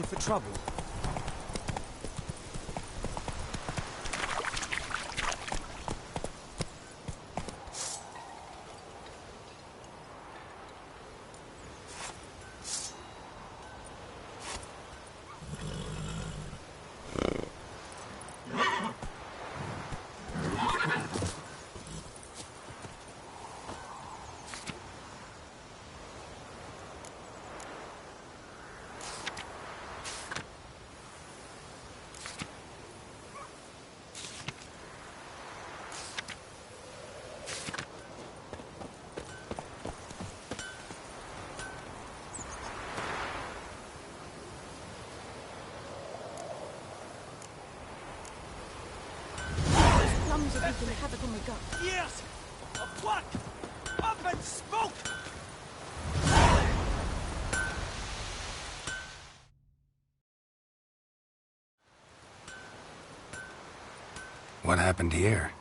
looking for trouble? Years of work up in smoke. What happened here?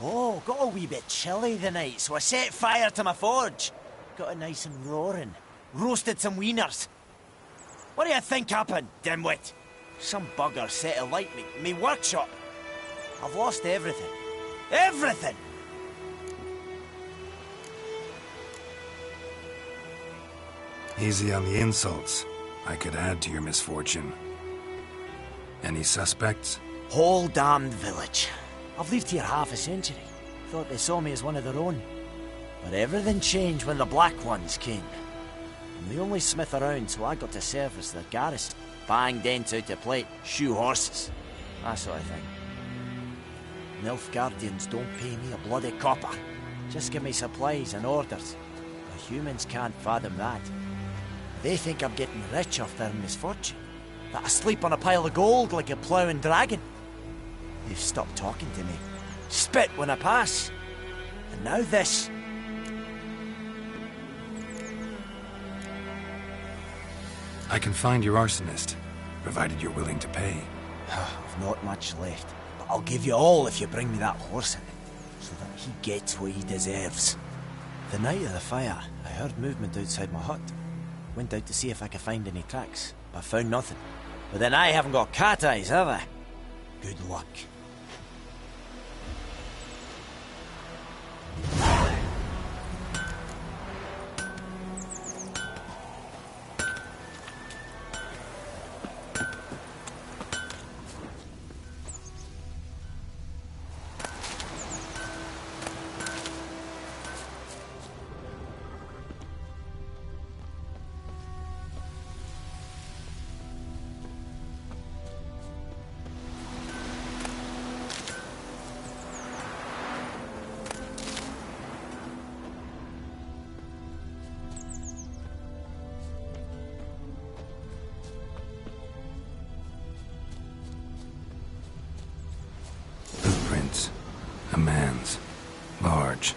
Oh, got a wee bit chilly the night, so I set fire to my forge. Got it nice and roaring. Roasted some wieners. What do you think happened, dimwit? Some bugger set alight me workshop. I've lost everything. Everything! Easy on the insults. I could add to your misfortune. Any suspects? Whole damned village. I've lived here half a century. Thought they saw me as one of their own. But everything changed when the Black Ones came. I'm the only smith around, so I got to service their garrison. Bang dents out of plate, shoe horses. That sort of thing. Nilfgaardians don't pay me a bloody copper. Just give me supplies and orders. But humans can't fathom that. They think I'm getting rich off their misfortune. That I sleep on a pile of gold like a ploughing dragon. They've stopped talking to me. Spit when I pass. And now this. I can find your arsonist, provided you're willing to pay. I've not much left. I'll give you all if you bring me that horse in it, so that he gets what he deserves. The night of the fire, I heard movement outside my hut. Went out to see if I could find any tracks, but found nothing. But then I haven't got cat eyes, have I? Good luck. A man's. Large.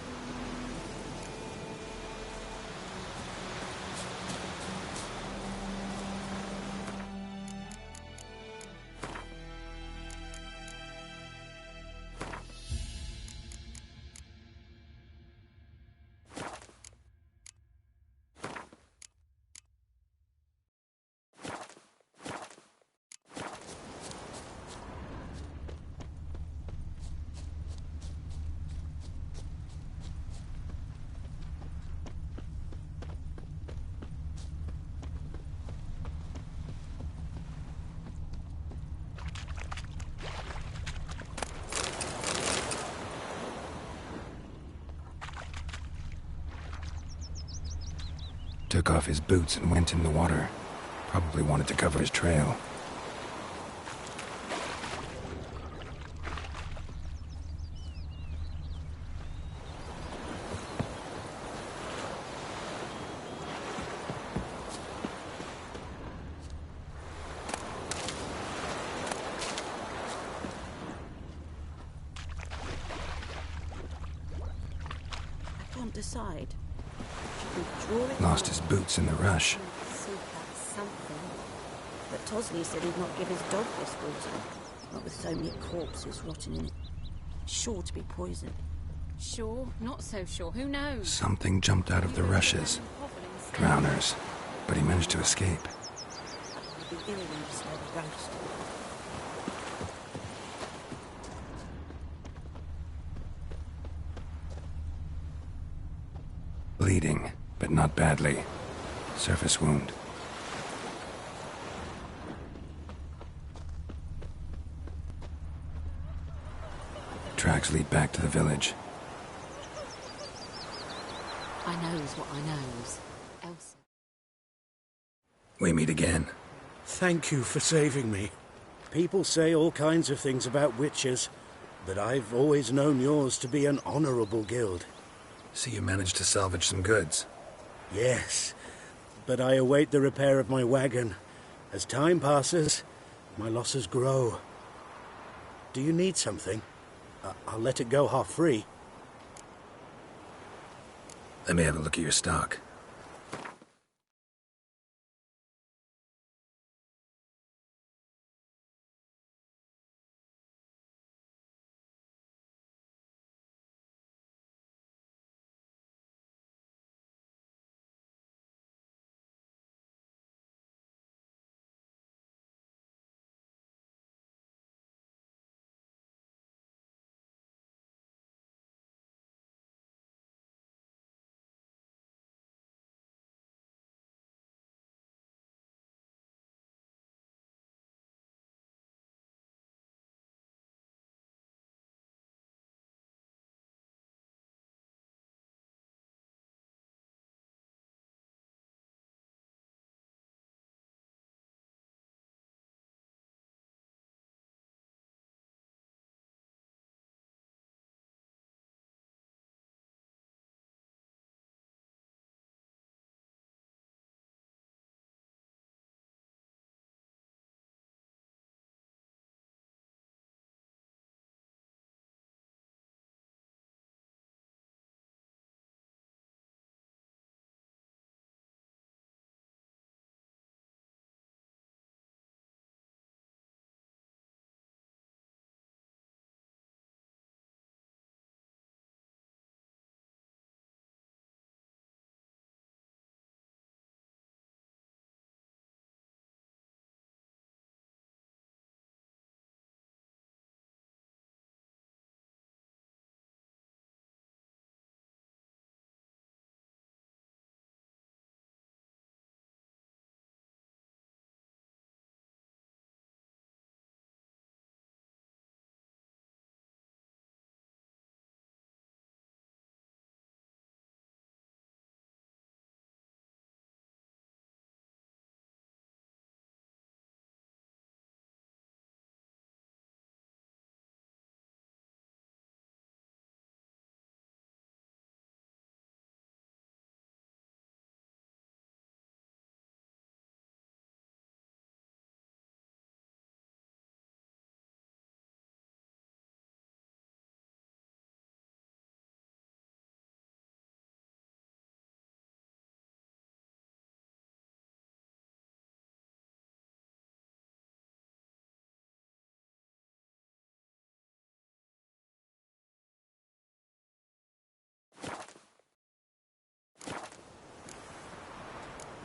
Took off his boots and went in the water. Probably wanted to cover his trail. I can't decide. Lost his boots in the rush. Something. But Tosley said he'd not give his dog this water. Not with so many corpses rotting in it. Sure to be poisoned. Sure, not so sure. Who knows? Something jumped out of the rushes. Drowners. But he managed to escape. be eerie when you smell the ghost. Bleeding, but not badly. Surface wound. Tracks lead back to the village. I knows what I knows. Elsa. We meet again. Thank you for saving me. People say all kinds of things about witches, but I've always known yours to be an honorable guild. See, you managed to salvage some goods. Yes, but I await the repair of my wagon. As time passes, my losses grow. Do you need something? I'll let it go half-free. Let me have a look at your stock.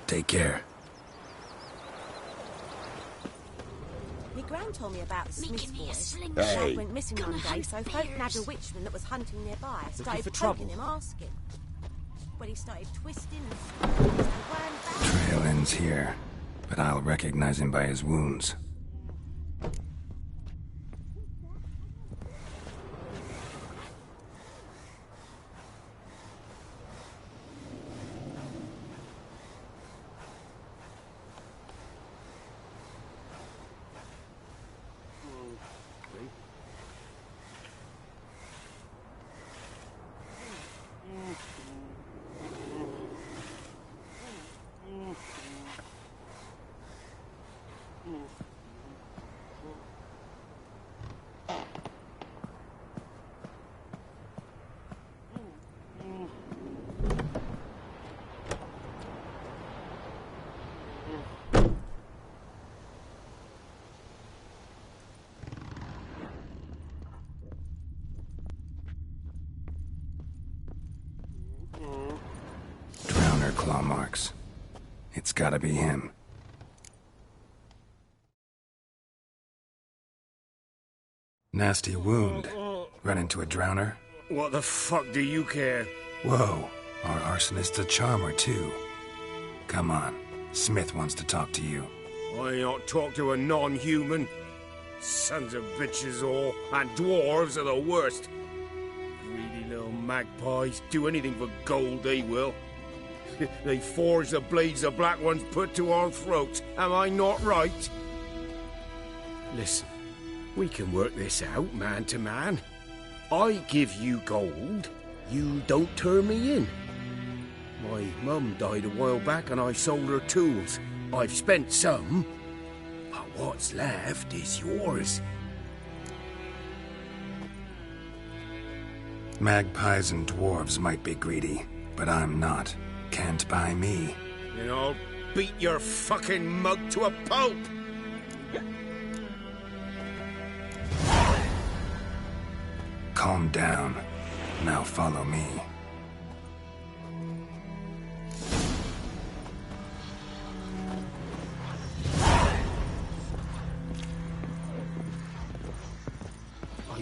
Take care. My gran told me about the Smith's boys. Hey. Dad went missing one day, so folk nabbed a witchman that was hunting nearby. Started for poking trouble? him, asking. When he started twisting and screaming, he ran back. Trail ends here, but I'll recognize him by his wounds. Drowner claw marks. It's gotta be him. Nasty wound. Run into a drowner? What the fuck do you care? Whoa, our arsonist's a charmer too. Come on, Smith wants to talk to you. I ain't not talk to a non-human. Sons of bitches all, and dwarves are the worst. Greedy little magpies, do anything for gold, they will. They forge the blades the black ones put to our throats, am I not right? Listen, we can work this out, man to man. I give you gold, you don't turn me in. My mum died a while back and I sold her tools. I've spent some, but what's left is yours. Magpies and dwarves might be greedy, but I'm not. Can't buy me. Then I'll beat your fucking mug to a pulp! Calm down. Now follow me. I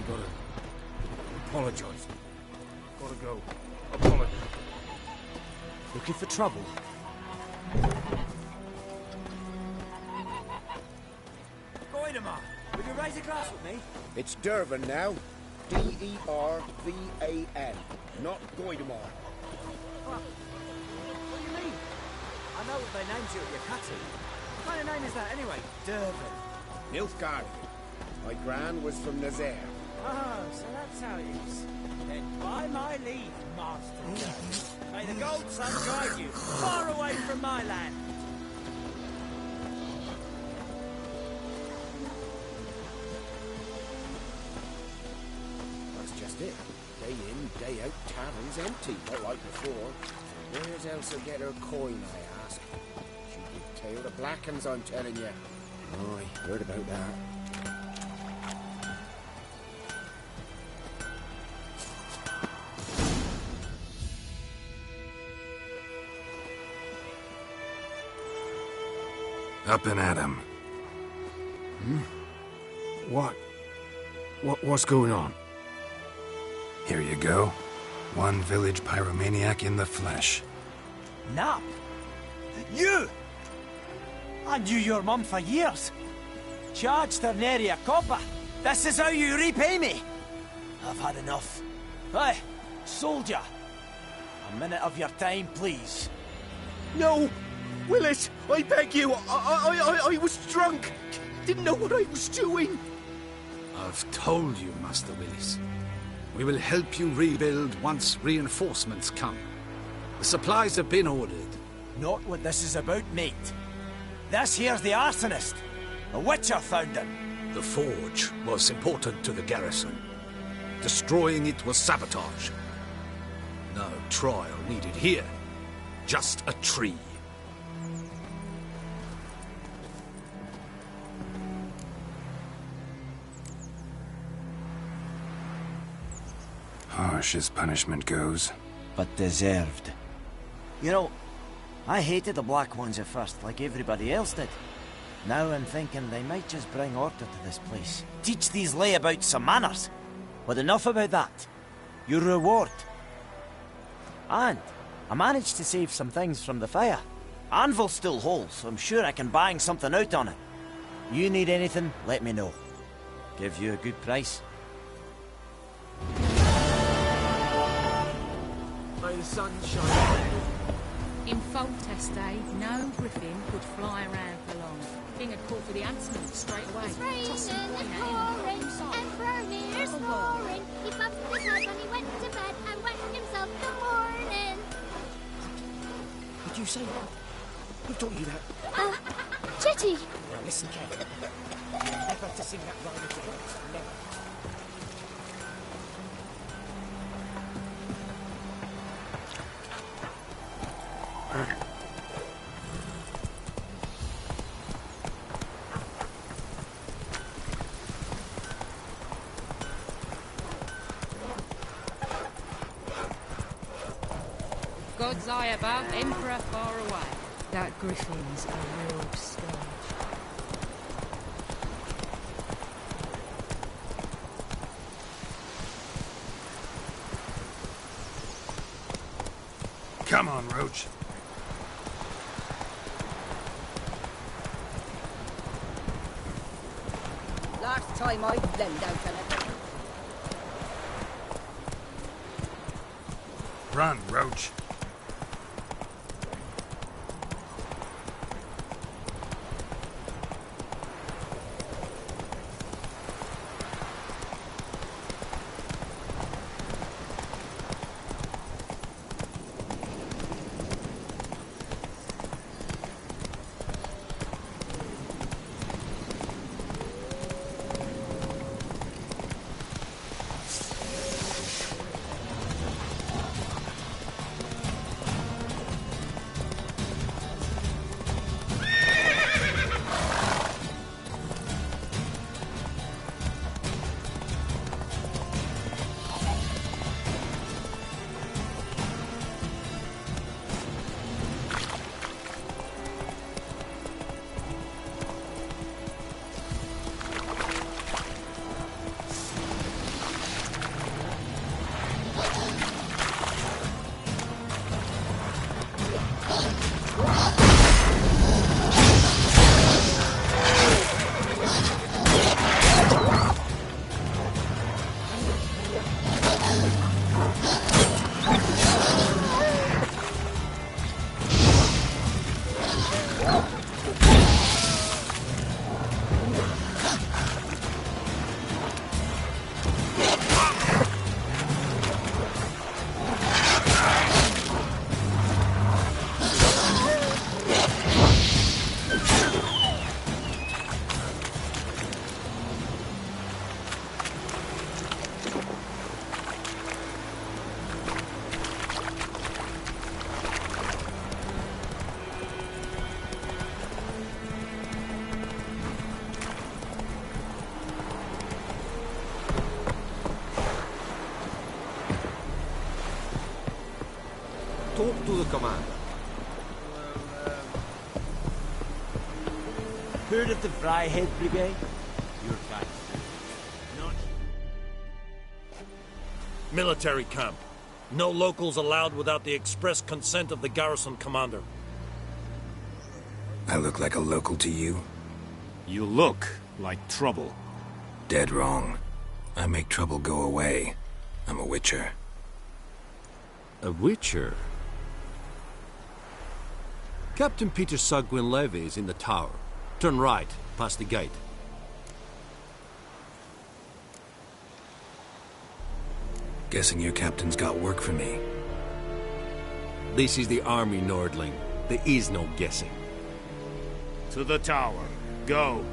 gotta apologize. Gotta go. Apologize. Looking for trouble? Goidemar, would you raise a glass with me? It's Dervan now. D-E-R-V-A-N. Not Goidemar. What do you mean? I know what they named you at your cutting. What kind of name is that anyway? Dervan. Nilfgaard. My gran was from Nazaire. Oh, so that's how it is. Then by my leave, Master Dervan. May the gold sun guide you far away from my land. That's just it. Day in, day out, taverns empty, not like before. Where's Elsa get her coin, I ask? She'd be tailed of black uns, I'm telling you. Oh, I heard about that. Up and at him. What's going on? Here you go. One village pyromaniac in the flesh. Nap? You? I knew your mum for years. Charged her nary a copper. This is how you repay me. I've had enough. Hey, soldier. A minute of your time, please. No! Willis, I beg you, I was drunk. Didn't know what I was doing. I've told you, Master Willis. We will help you rebuild once reinforcements come. The supplies have been ordered. Not what this is about, mate. This here's the arsonist. The Witcher found him. The forge was important to the garrison. Destroying it was sabotage. No trial needed here. Just a tree. Harsh as punishment goes. But deserved. You know, I hated the Black Ones at first, like everybody else did. Now I'm thinking they might just bring order to this place. Teach these layabouts some manners. But enough about that. Your reward. And I managed to save some things from the fire. Anvil's still whole, so I'm sure I can bang something out on it. You need anything, let me know. Give you a good price. May the sun shine. In Foltest day, no griffin could fly around for long. King had called for the huntsman straight away. It's raining tossing and coin at pouring, him. and Bronier's snoring. He bumped his head when he went to bed and whacked himself the morning. Did you say that? Who taught you that? Chitty! Now listen carefully. Never to sing that line into words. Never. God's eye above, Emperor far away. That griffin's a real scourge. Come on, Roach. Last time I lend out anything. Run, Roach. Talk to the commander. Heard of the Fryhead Brigade? You're fine. Not... Military camp. No locals allowed without the express consent of the garrison commander. I look like a local to you? You look like trouble. Dead wrong. I make trouble go away. I'm a witcher. A witcher? Captain Peter Sagwin Levy is in the tower. Turn right, past the gate. Guessing your captain's got work for me. This is the army, Nordling. There is no guessing. To the tower. Go.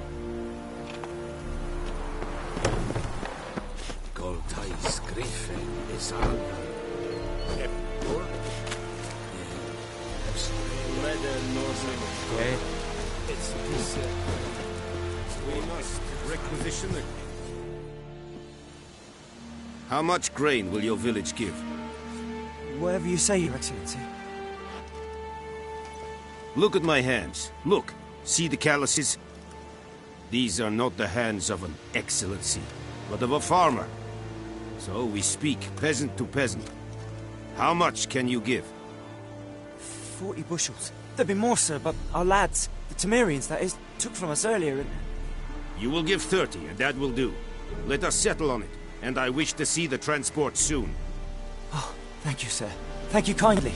Goltais Griffin is on. We must requisition it. How much grain will your village give? Whatever you say, Your Excellency. Look at my hands. Look. See the calluses? These are not the hands of an excellency, but of a farmer. So we speak peasant to peasant. How much can you give? 40 bushels. There'd be more, sir, but our lads, the Temerians, that is, took from us earlier and... You will give 30, and that will do. Let us settle on it, and I wish to see the transport soon. Oh, thank you, sir. Thank you kindly.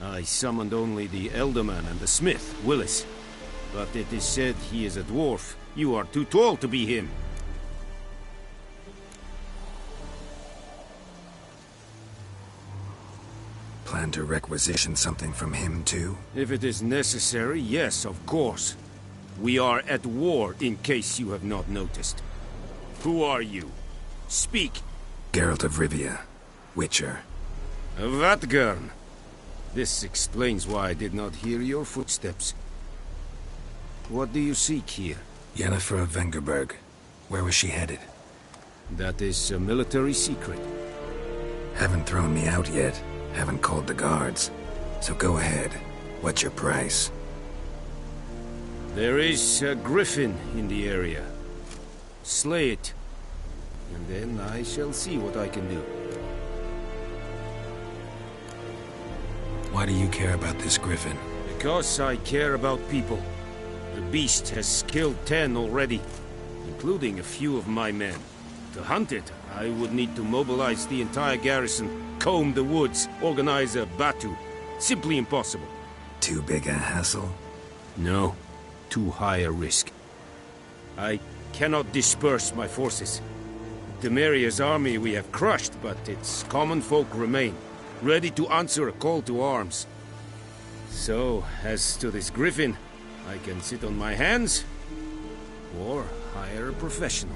I summoned only the Elderman and the smith, Willis. But it is said he is a dwarf. You are too tall to be him. Plan to requisition something from him, too? If it is necessary, yes, of course. We are at war, in case you have not noticed. Who are you? Speak. Geralt of Rivia, Witcher. Vatgern. This explains why I did not hear your footsteps. What do you seek here? Yennefer of Vengerberg. Where was she headed? That is a military secret. Haven't thrown me out yet. Haven't called the guards. So go ahead. What's your price? There is a griffin in the area. Slay it. And then I shall see what I can do. Why do you care about this griffin? Because I care about people. The beast has killed 10 already, including a few of my men. To hunt it, I would need to mobilize the entire garrison, comb the woods, organize a batu. Simply impossible. Too big a hassle? No, too high a risk. I cannot disperse my forces. Temeria's army we have crushed, but its common folk remain, ready to answer a call to arms. So, as to this griffin, I can sit on my hands, or hire a professional.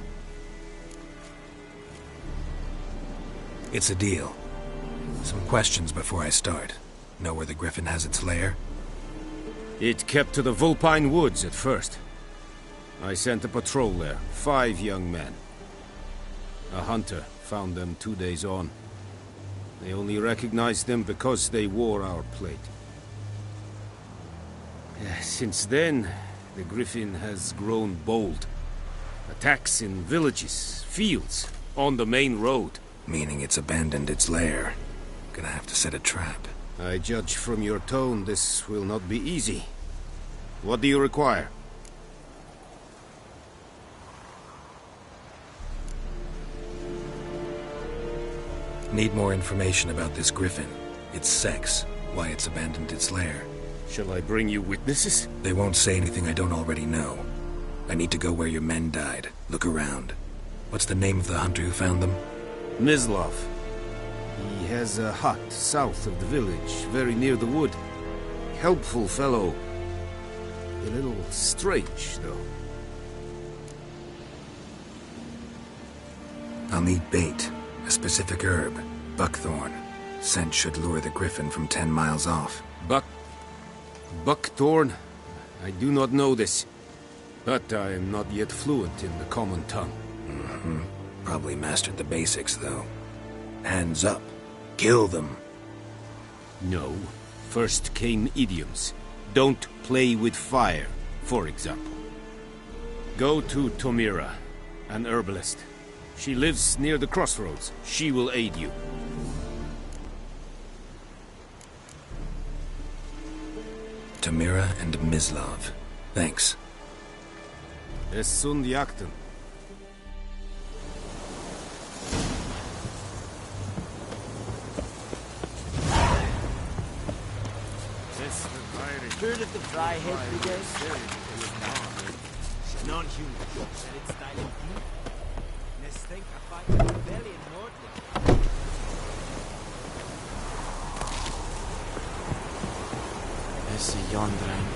It's a deal. Some questions before I start. Know where the griffin has its lair? It kept to the Vulpine Woods at first. I sent a patrol there, 5 young men. A hunter found them 2 days on. They only recognized them because they wore our plate. Since then, the griffin has grown bold. Attacks in villages, fields, on the main road. Meaning it's abandoned its lair. Gonna have to set a trap. I judge from your tone this will not be easy. What do you require? Need more information about this griffin. Its sex, why it's abandoned its lair. Shall I bring you witnesses? They won't say anything I don't already know. I need to go where your men died. Look around. What's the name of the hunter who found them? Mislav. He has a hut south of the village, very near the wood. Helpful fellow. A little strange, though. I'll need bait. A specific herb. Buckthorn. Scent should lure the griffin from 10 miles off. Buckthorn? I do not know this. But I am not yet fluent in the common tongue. Probably mastered the basics, though. Hands up. Kill them. No. First came idioms. Don't play with fire, for example. Go to Tomira, an herbalist. She lives near the crossroads. She will aid you. Tomira and Mislav. Thanks. Es sunt jakten. Heard of the Fryhead Brigade? Non-human. And it's styling deep. Let's think I fight the rebellion Nordland. This is yonder and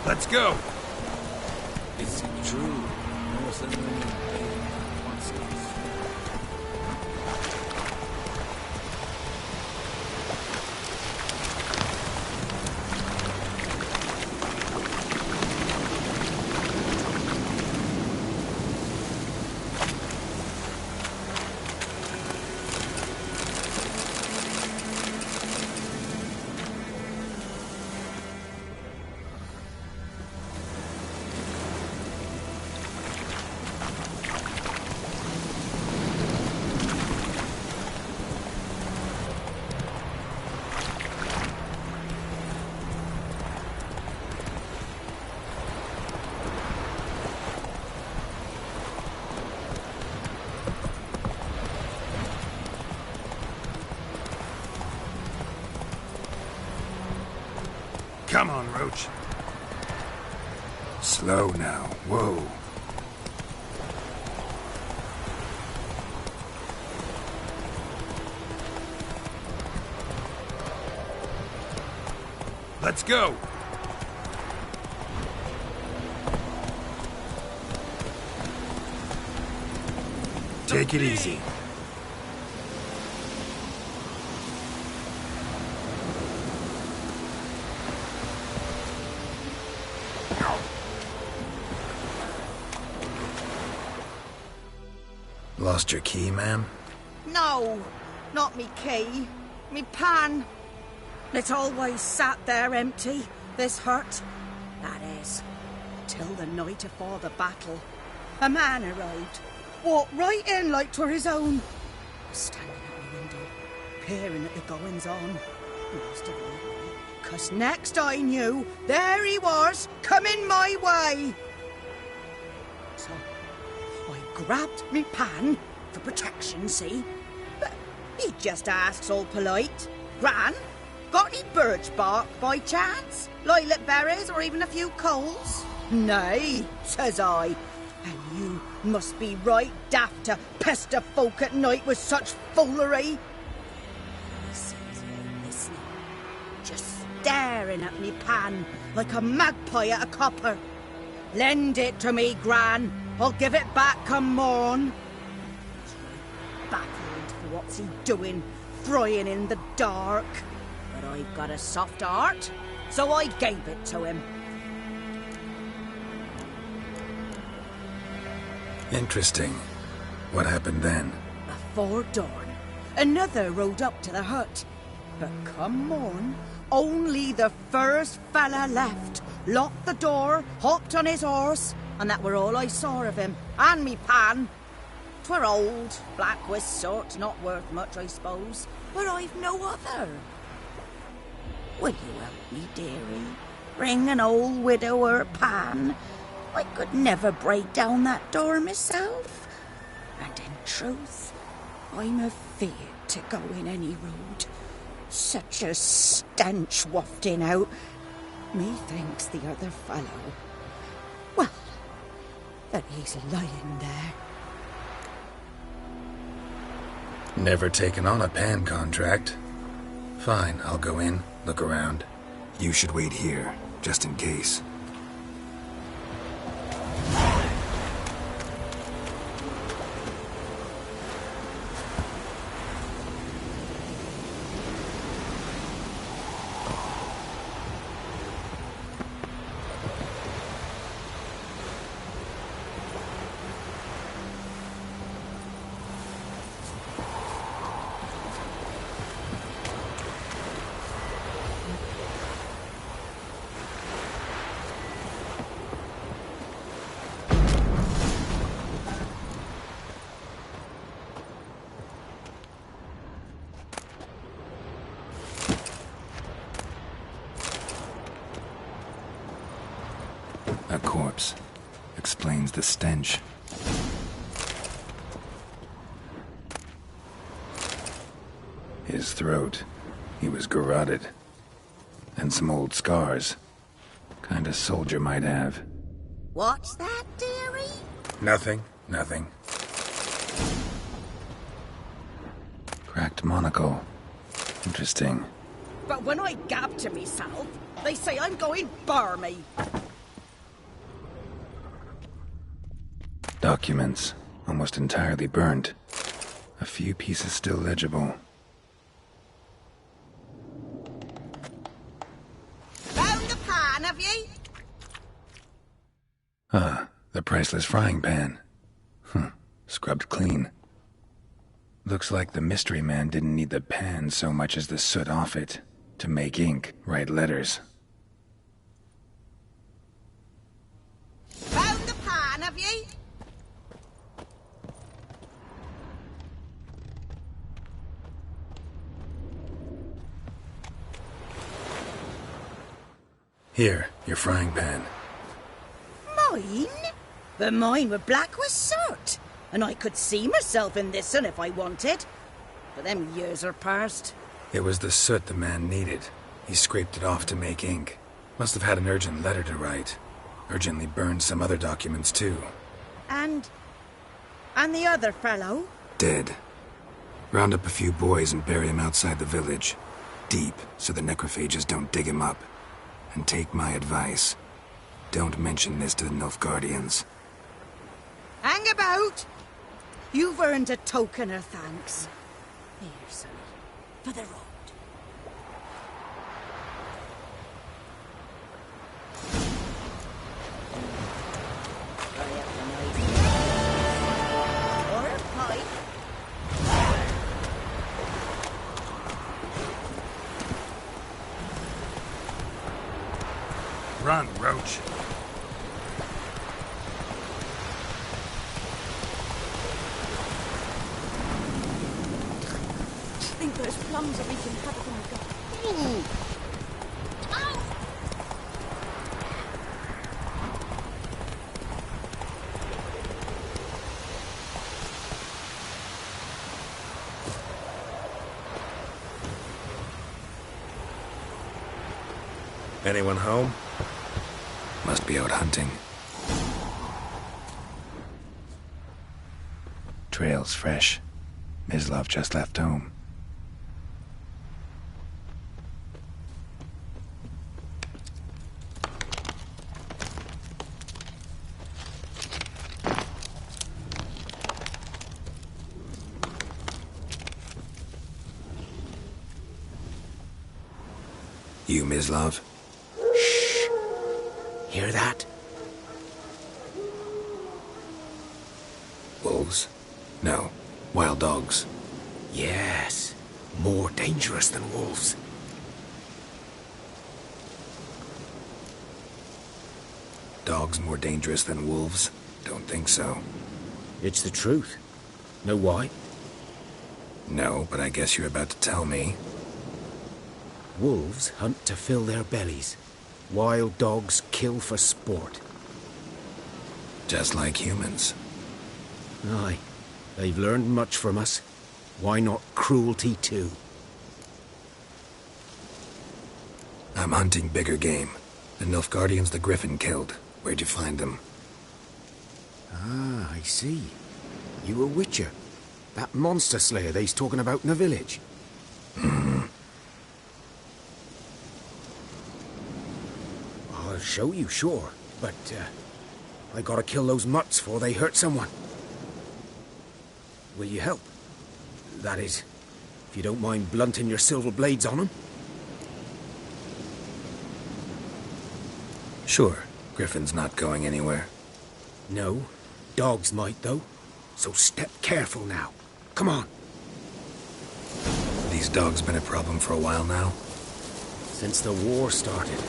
Let's go! Is it true? More than once. Come on, Roach. Slow now. Whoa. Let's go! Take it easy. Lost your key, ma'am? No, not me key. Me pan. It's always sat there empty, this hut. That is, till the night afore the battle. A man arrived, walked right in like 'twere his own. Standing at the window, peering at the goings-on. Must have been, 'cause next I knew, there he was, coming my way. So, I grabbed me pan, for protection, see? But he just asks all polite, Gran, got any birch bark by chance? Lilac berries or even a few coals? Nay, says I. And you must be right daft to pester folk at night with such foolery. He sits there listening, just staring at me pan like a magpie at a copper. Lend it to me, Gran. I'll give it back come morn. He's right baffled for what's he doing, frying in the dark. But I've got a soft heart, so I gave it to him. Interesting. What happened then? Before dawn, another rode up to the hut. But come morn, only the first fella left. Locked the door, hopped on his horse, and that were all I saw of him. And me pan. 'Twere old, black with sort, not worth much, I suppose. But I've no other. Will you help me, dearie? Bring an old widower pan. I could never break down that door myself. And in truth, I'm afeard to go in any road. Such a stench wafting out. Methinks the other fellow, well, that he's lying there. Never taken on a pan contract. Fine, I'll go in, look around. You should wait here, just in case. A corpse. Explains the stench. His throat. He was garroted. And some old scars. Kind of soldier might have. What's that, dearie? Nothing. Cracked monocle. Interesting. But when I gab to myself, they say I'm going barmy. Documents. Almost entirely burnt. A few pieces still legible. Found the pan, have ye? Ah, the priceless frying pan. Scrubbed clean. Looks like the mystery man didn't need the pan so much as the soot off it. To make ink, write letters. Found the pan, have ye? Here, your frying pan. Mine? But mine were black with soot. And I could see myself in this one if I wanted. But them years are past. It was the soot the man needed. He scraped it off to make ink. Must have had an urgent letter to write. Urgently burned some other documents too. And the other fellow? Dead. Round up a few boys and bury him outside the village. Deep, so the necrophages don't dig him up. And take my advice. Don't mention this to the Nilfgaardians. Hang about! You've earned a token of thanks. Here, sonny, for the road. Or a Run, Roach. I think those plums are wreaking havoc on my gut. Ooh. Ow! Anyone home? Must be out hunting. Trail's fresh. Mislav just left home. You, Mislav? Shh. Hear that? Wolves? No. Wild dogs. Yes. More dangerous than wolves. Dogs more dangerous than wolves? Don't think so. It's the truth. Know why? No, but I guess you're about to tell me. Wolves hunt to fill their bellies. Wild dogs kill for sport. Just like humans. Aye. They've learned much from us. Why not cruelty too? I'm hunting bigger game. The Nilfgaardians the Griffin killed. Where'd you find them? Ah, I see. You a witcher. That monster slayer they's talking about in the village. I'll show you, sure. But, I gotta kill those mutts before they hurt someone. Will you help? That is, if you don't mind blunting your silver blades on them. Sure. Griffin's not going anywhere. No. Dogs might, though. So step careful now. Come on. These dogs been a problem for a while now? Since the war started.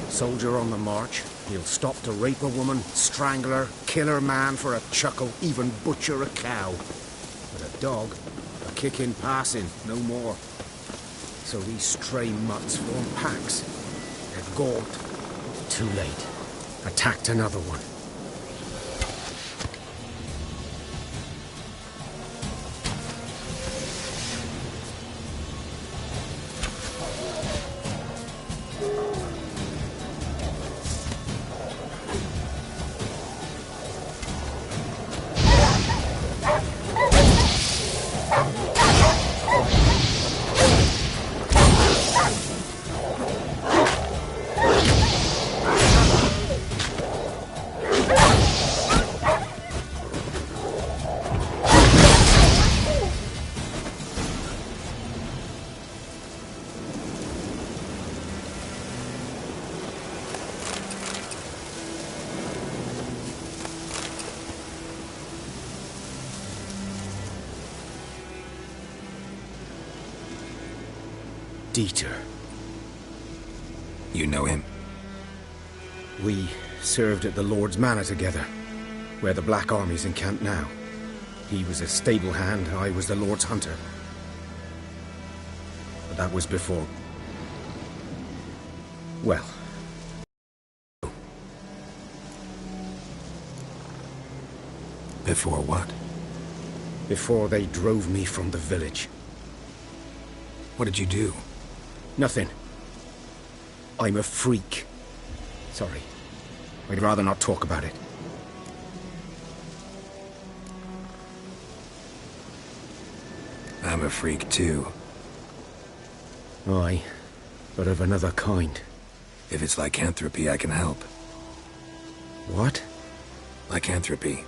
Soldier on the march, he'll stop to rape a woman, strangle her, kill her man for a chuckle, even butcher a cow. But a dog, a kick in passing, no more. So these stray mutts form packs. They're gaunt. Too late. Attacked another one. Dieter. You know him? We served at the Lord's Manor together, where the Black Army's encamped now. He was a stable hand, I was the Lord's hunter. But that was before... well... Before what? Before they drove me from the village. What did you do? Nothing. I'm a freak. Sorry. I'd rather not talk about it. I'm a freak too. Aye, but of another kind. If it's lycanthropy, I can help. What? Lycanthropy.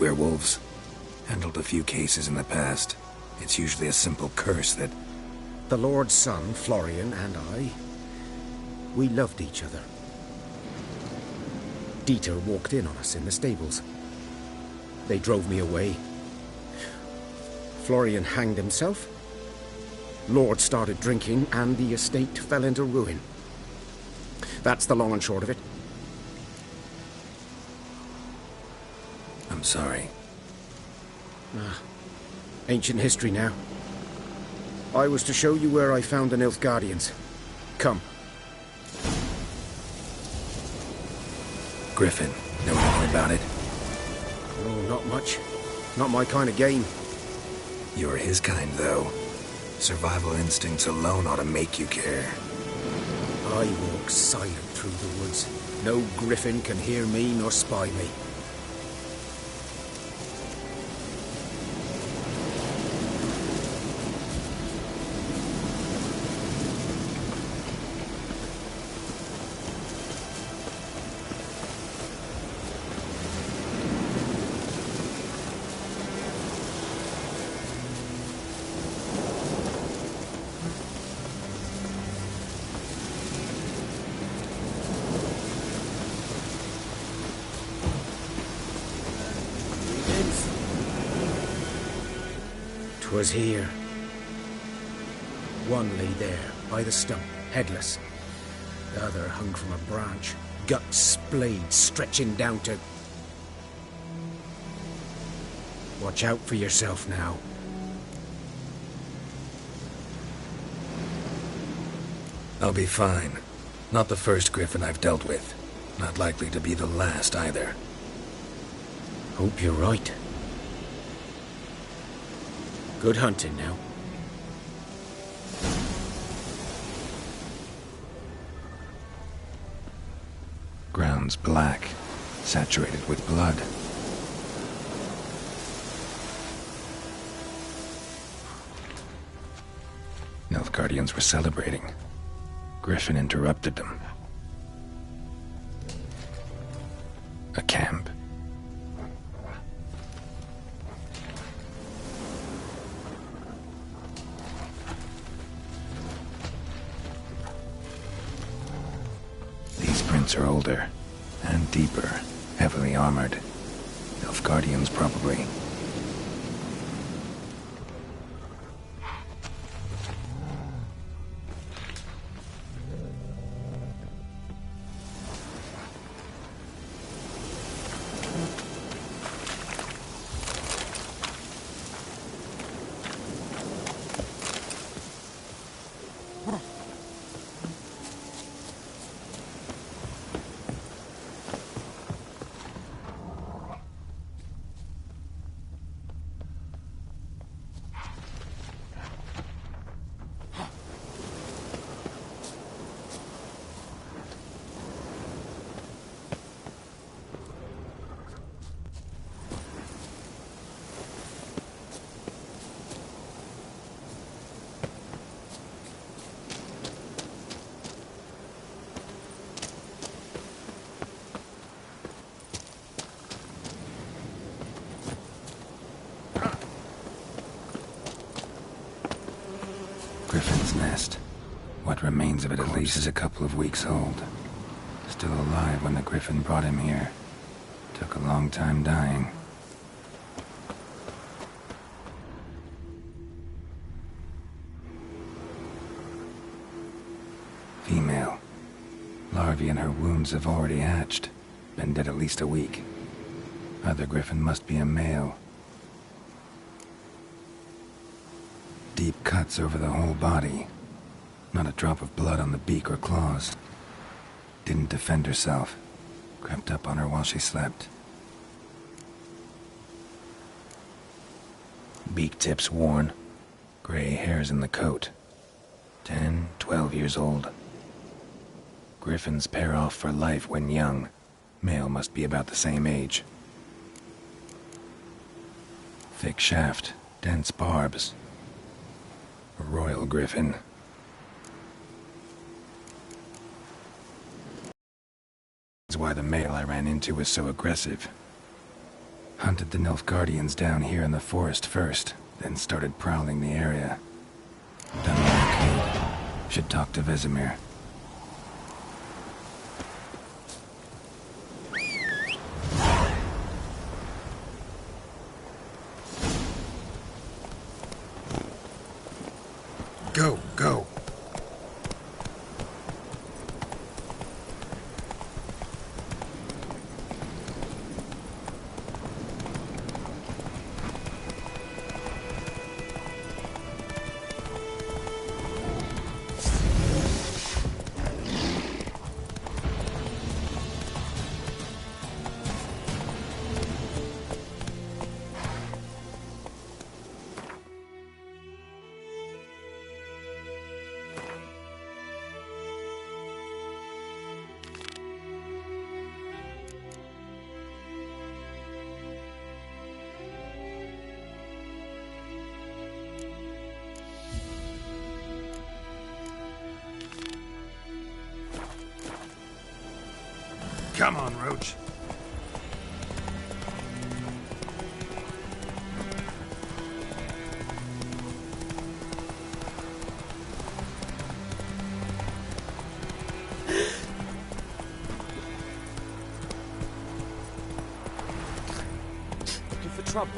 Werewolves. Handled a few cases in the past. It's usually a simple curse that... The Lord's son, Florian, and I... we loved each other. Dieter walked in on us in the stables. They drove me away. Florian hanged himself. Lord started drinking, and the estate fell into ruin. That's the long and short of it. I'm sorry. Ancient history now. I was to show you where I found the Nilfgaardians. Come. Griffin, know anything about it? Oh, not much. Not my kind of game. You're his kind, though. Survival instincts alone ought to make you care. I walk silent through the woods. No griffin can hear me nor spy me. Was here. One lay there, by the stump, headless. The other hung from a branch, guts splayed, stretching down to... Watch out for yourself now. I'll be fine. Not the first griffin I've dealt with. Not likely to be the last, either. Hope you're right. Good hunting now. Ground's black, saturated with blood. Nilfgaardians were celebrating. Griffin interrupted them. A camp. Are older and deeper, heavily armored. Nilfgaardians, probably. Griffin's nest. What remains of it, at least, is a couple of weeks old. Still alive when the griffin brought him here. Took a long time dying. Female. Larvae in her wounds have already hatched. Been dead at least a week. Other griffin must be a male. Deep cuts over the whole body. Not a drop of blood on the beak or claws. Didn't defend herself. Crept up on her while she slept. Beak tips worn. Gray hairs in the coat. 10, 12 years old. Griffins pair off for life when young. Male must be about the same age. Thick shaft, dense barbs. A royal griffin. That's why the male I ran into was so aggressive. Hunted the Nilfgaardians down here in the forest first, then started prowling the area. Done what I could. Should talk to Vesemir. Go, go. Come on, Roach. Looking for trouble?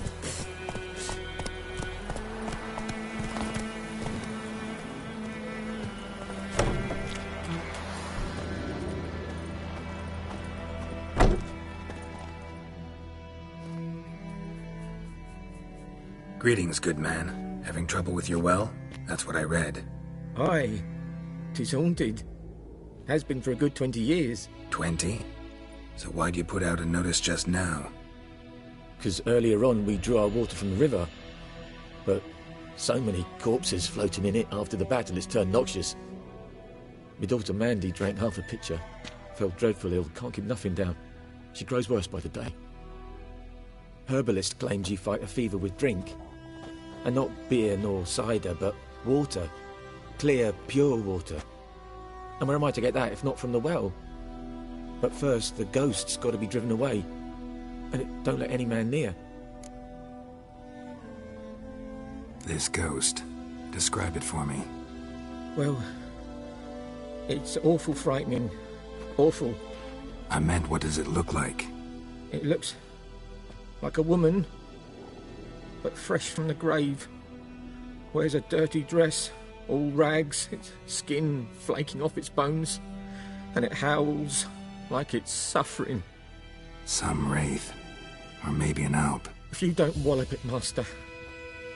Greetings, good man. Having trouble with your well? That's what I read. Aye. 'Tis haunted. Has been for a good 20 years. 20? So why'd you put out a notice just now? 'Cause earlier on we drew our water from the river. But so many corpses floating in it after the battle it's turned noxious. My daughter Mandy drank half a pitcher. Fell dreadful ill, can't keep nothing down. She grows worse by the day. Herbalist claims you fight a fever with drink. And not beer nor cider, but water. Clear, pure water. And where am I to get that if not from the well? But first, the ghost's got to be driven away. And it don't let any man near. This ghost. Describe it for me. Well, it's awful frightening. Awful. I meant, what does it look like? It looks like a woman, but fresh from the grave. Wears a dirty dress, all rags, its skin flaking off its bones, and it howls like it's suffering. Some wraith. Or maybe an alp. If you don't wallop it, Master,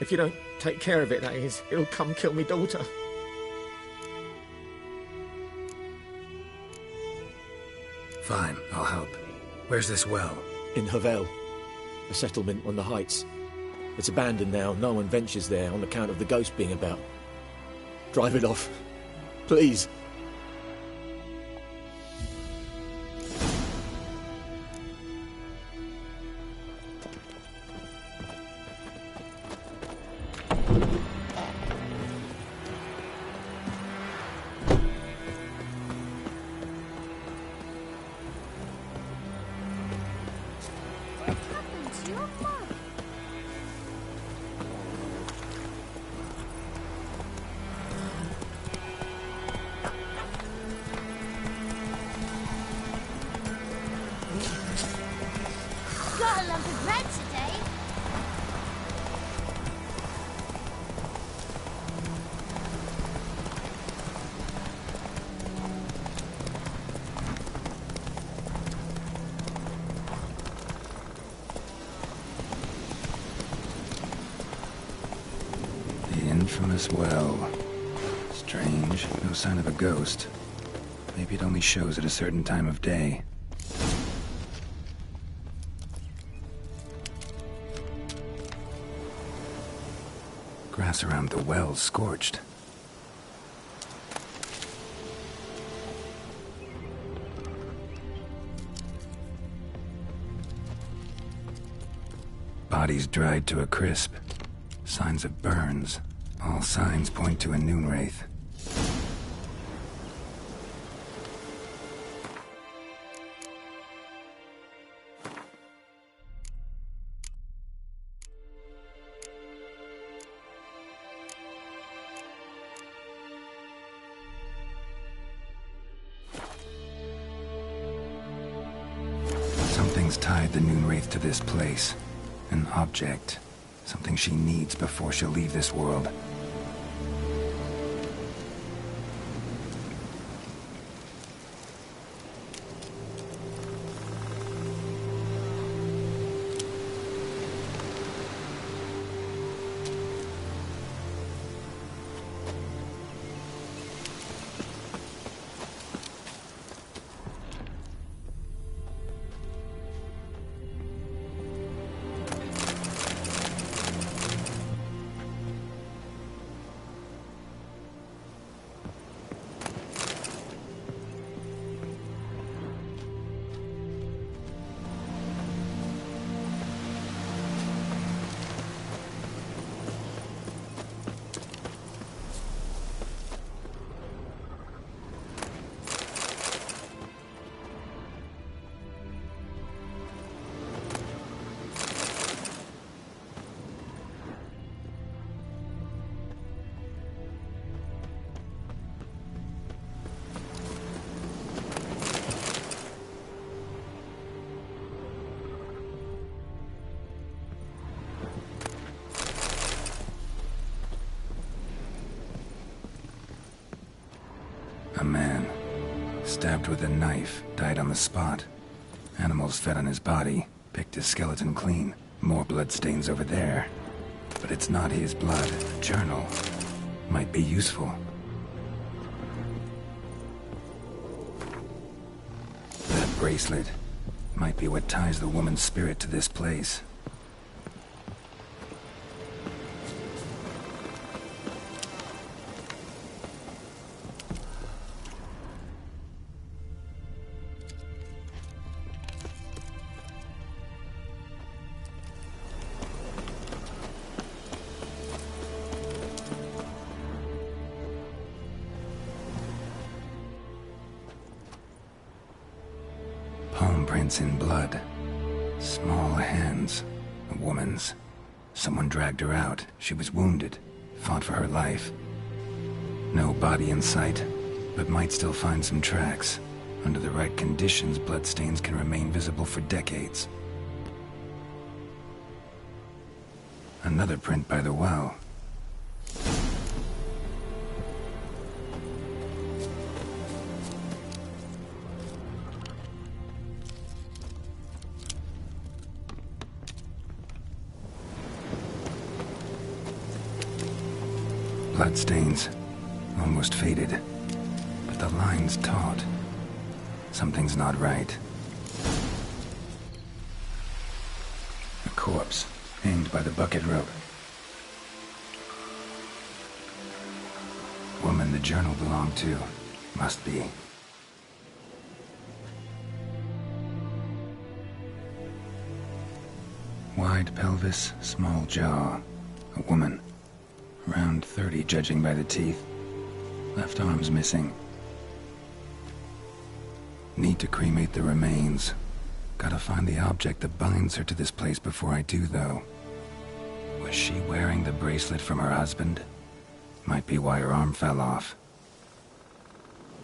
if you don't take care of it, that is, it'll come kill me daughter. Fine, I'll help. Where's this well? In Havel, a settlement on the heights. It's abandoned now, no one ventures there on account of the ghost being about. Drive it off, please. Got a lump of bread today. The infamous well. Strange, no sign of a ghost. Maybe it only shows at a certain time of day. Grass around the well's scorched. Bodies dried to a crisp. Signs of burns. All signs point to a noon wraith. Something's tied the noon wraith to this place. An object. Something she needs before she'll leave this world. A man, stabbed with a knife, died on the spot. Animals fed on his body, picked his skeleton clean. More bloodstains over there. But it's not his blood. A journal might be useful. That bracelet might be what ties the woman's spirit to this place. Palm prints in blood. Small hands. A woman's. Someone dragged her out. She was wounded. Fought for her life. No body in sight, but might still find some tracks. Under the right conditions, bloodstains can remain visible for decades. Another print by the well. Bloodstains, almost faded, but the line's taut. Something's not right. A corpse, hanged by the bucket rope. Woman the journal belonged to, must be. Wide pelvis, small jaw. A woman. Around 30, judging by the teeth. Left arm's missing. Need to cremate the remains. Gotta find the object that binds her to this place before I do, though. Was she wearing the bracelet from her husband? Might be why her arm fell off.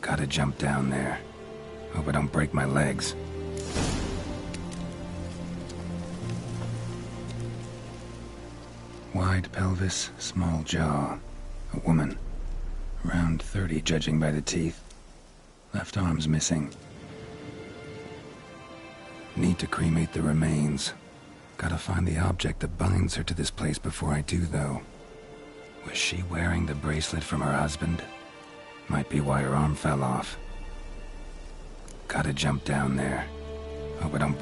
Gotta jump down there. Hope I don't break my legs. Wide pelvis, small jaw. A woman. Around 30, judging by the teeth. Left arm's missing. Need to cremate the remains. Gotta find the object that binds her to this place before I do, though. Was she wearing the bracelet from her husband? Might be why her arm fell off. Gotta jump down there. Hope I don't...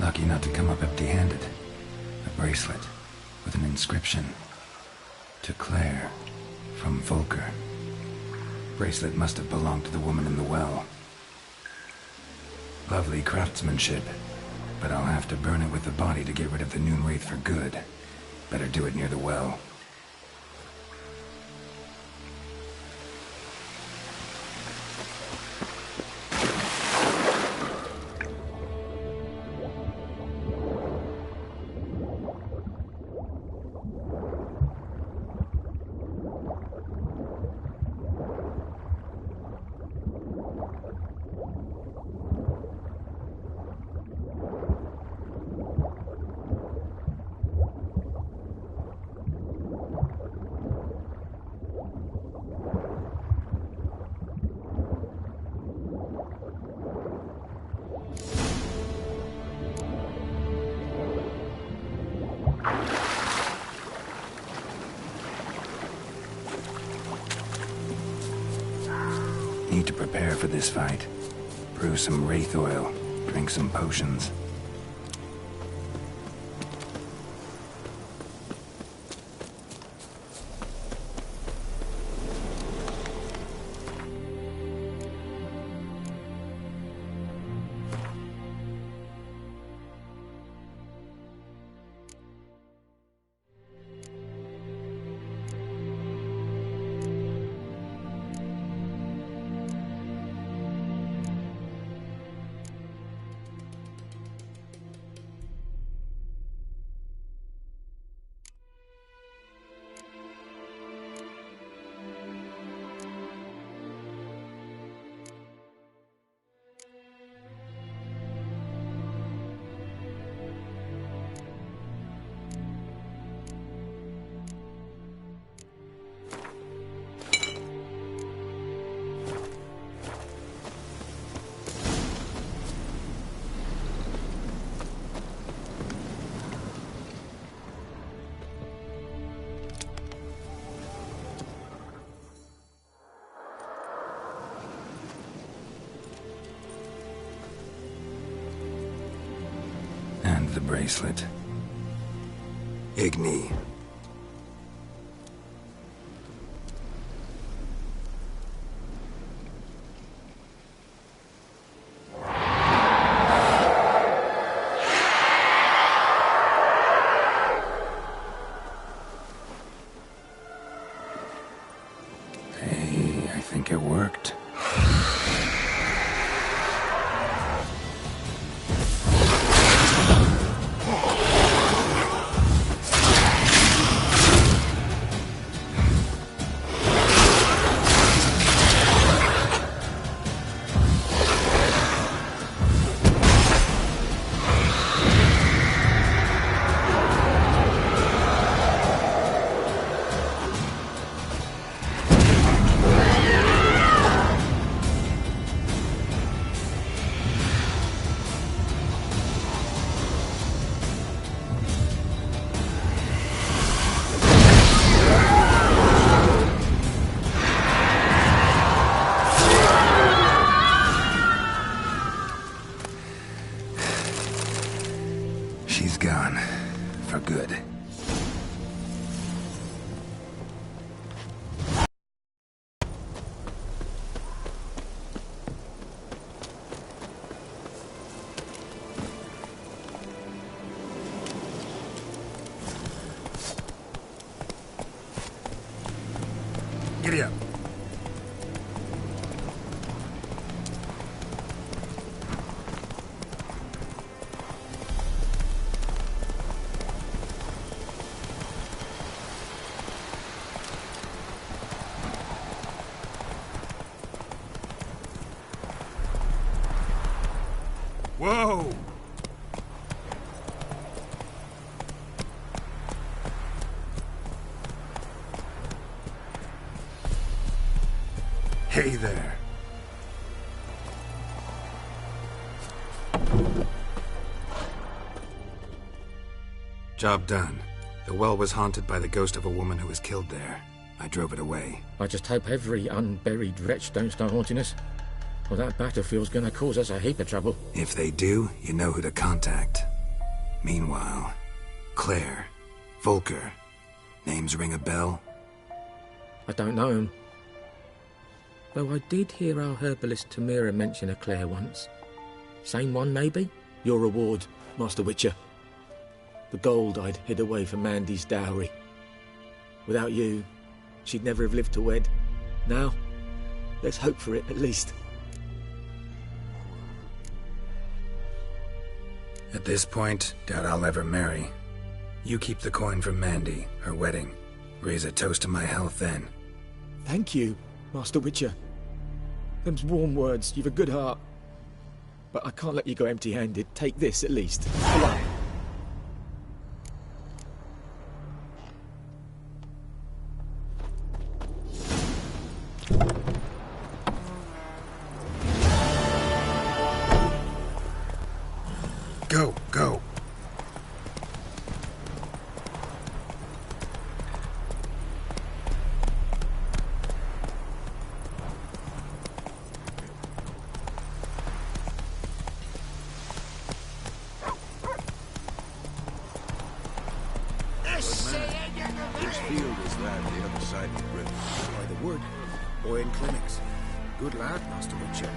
Lucky not to come up empty-handed. A bracelet with an inscription. To Claire, from Volker. Bracelet must have belonged to the woman in the well. Lovely craftsmanship, but I'll have to burn it with the body to get rid of the Noon Wraith for good. Better do it near the well. Need to prepare for this fight. Brew some wraith oil, drink some potions. The bracelet. Igni. Hey, I think it worked. She's gone. For good. Giddy up. Whoa! Hey there. Job done. The well was haunted by the ghost of a woman who was killed there. I drove it away. I just hope every unburied wretch don't start haunting us. Well, that battlefield's gonna cause us a heap of trouble. If they do, you know who to contact. Meanwhile, Claire, Volker, names ring a bell? I don't know him. Though I did hear our herbalist Tamira mention a Claire once. Same one, maybe? Your reward, Master Witcher. The gold I'd hid away for Mandy's dowry. Without you, she'd never have lived to wed. Now, let's hope for it, at least. At this point, doubt I'll ever marry. You keep the coin from Mandy, her wedding. Raise a toast to my health then. Thank you, Master Witcher. Them's warm words, you've a good heart. But I can't let you go empty-handed. Take this, at least. Come on. Go, go. Whose field is that, the other side of the river? By the wood. Boy in clinics. Good lad, Master Witcher.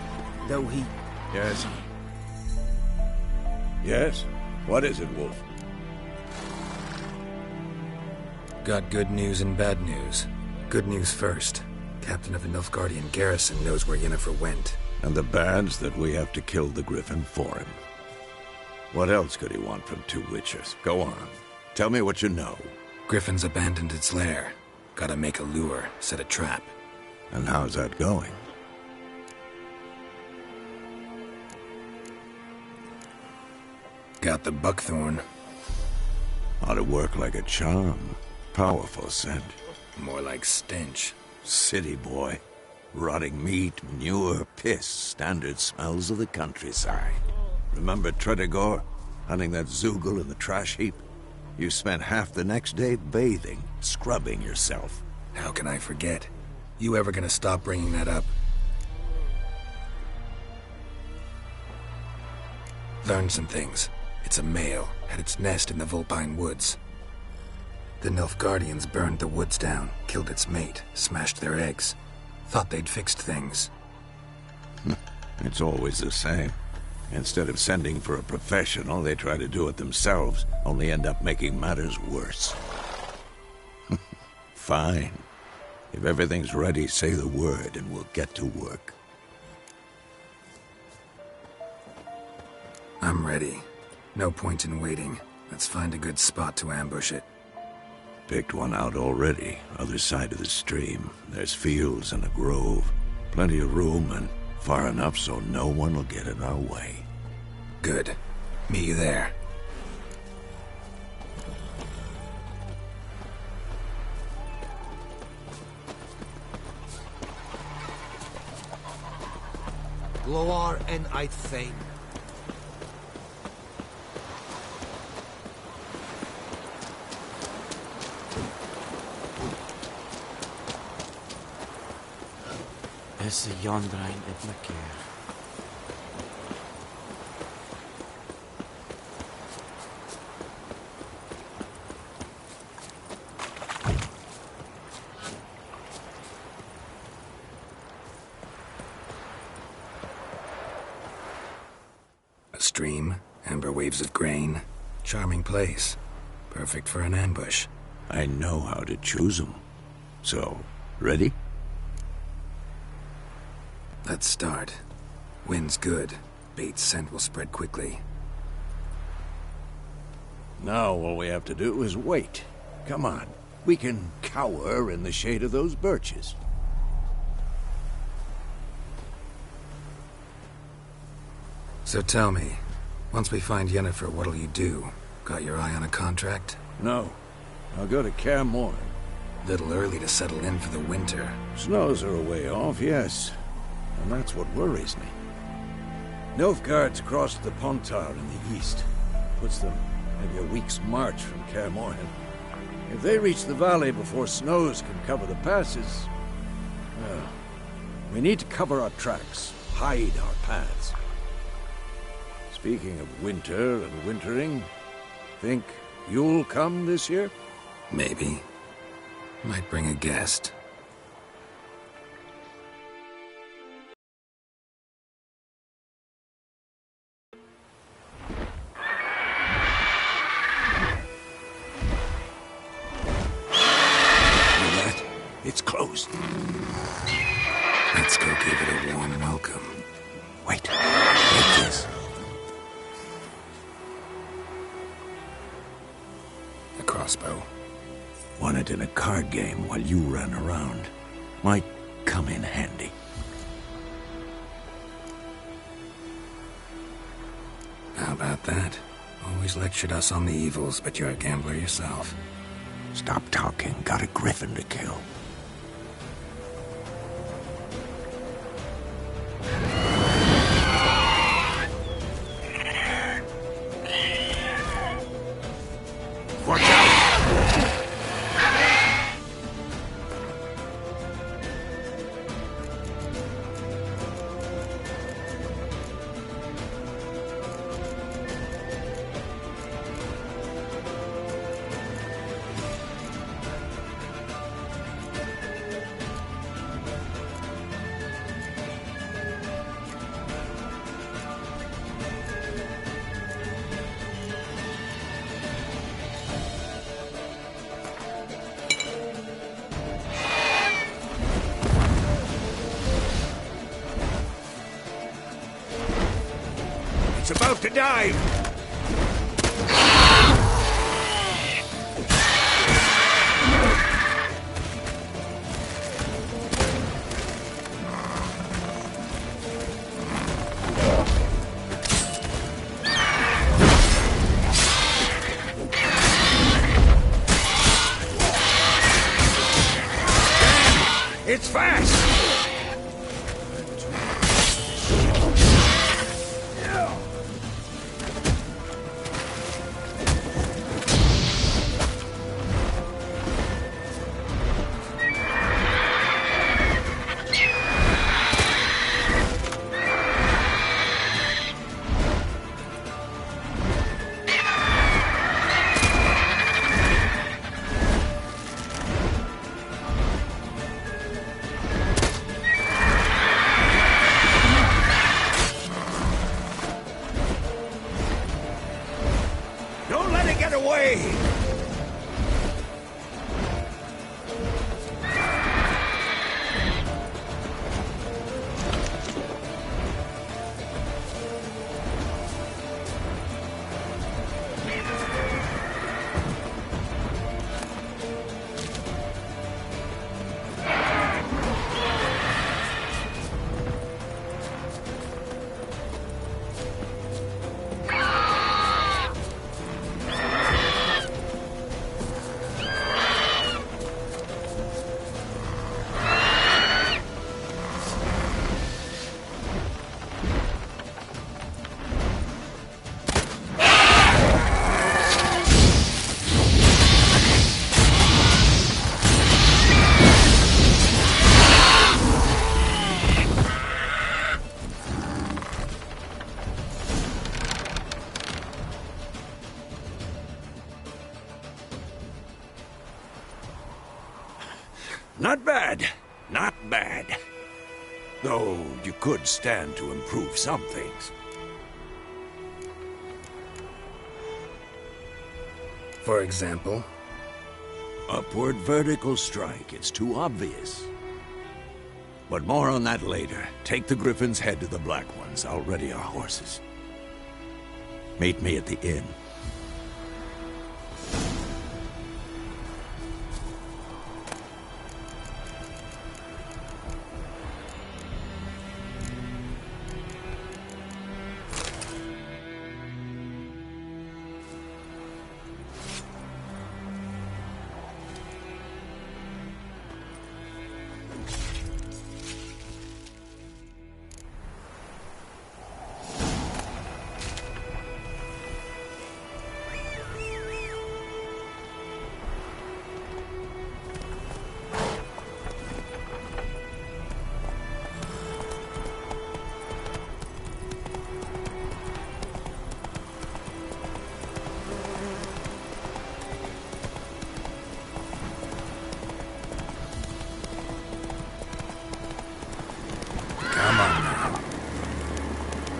Though he... Yes. Yes? What is it, Wolf? Got good news and bad news. Good news first. Captain of the Nilfgaardian garrison knows where Yennefer went. And the bad's that we have to kill the Griffin for him. What else could he want from two Witchers? Go on. Tell me what you know. Griffin's abandoned its lair. Gotta make a lure, set a trap. And how's that going? Got the buckthorn. Ought to work like a charm. Powerful scent. More like stench. City boy. Rotting meat, manure, piss. Standard smells of the countryside. Remember Tredigor? Hunting that Zoogle in the trash heap? You spent half the next day bathing, scrubbing yourself. How can I forget? You ever gonna stop bringing that up? Learned some things. It's a male, had its nest in the Vulpine Woods. The Nilfgaardians burned the woods down, killed its mate, smashed their eggs. Thought they'd fixed things. It's always the same. Instead of sending for a professional, they try to do it themselves, only end up making matters worse. Fine. If everything's ready, say the word and we'll get to work. I'm ready. No point in waiting. Let's find a good spot to ambush it. Picked one out already, other side of the stream. There's fields and a grove. Plenty of room and far enough so no one will get in our way. Good. Meet you there. Gloar and I'd fain. Is the yonder ein in my care? A stream, amber waves of grain. Charming place. Perfect for an ambush. I know how to choose them. So, ready? Let's start. Wind's good. Bait's scent will spread quickly. Now all we have to do is wait. Come on. We can cower in the shade of those birches. So tell me, once we find Yennefer, what'll you do? Got your eye on a contract? No. I'll go to Kaer Morhen. Little early to settle in for the winter. Snows are a way off, yes. And that's what worries me. Nilfgaard's crossed the Pontar in the east. Puts them maybe a week's march from Kaer Morhen. If they reach the valley before snows can cover the passes... well, we need to cover our tracks, hide our paths. Speaking of winter and wintering, Think you'll come this year? Maybe. Might bring a guest. It's closed. Let's go give it a warm welcome. Wait. Take this. A crossbow. Won it in a card game while you ran around. Might come in handy. How about that? Always lectured us on the evils, but you're a gambler yourself. Stop talking. Got a griffin to kill. Watch out! It's about to dive! It's fast! Don't let it get away! Not bad. Not bad. Though you could stand to improve some things. For example? Upward vertical strike. It's too obvious. But more on that later. Take the Griffin's head to the Black Ones. I'll ready our horses. Meet me at the inn.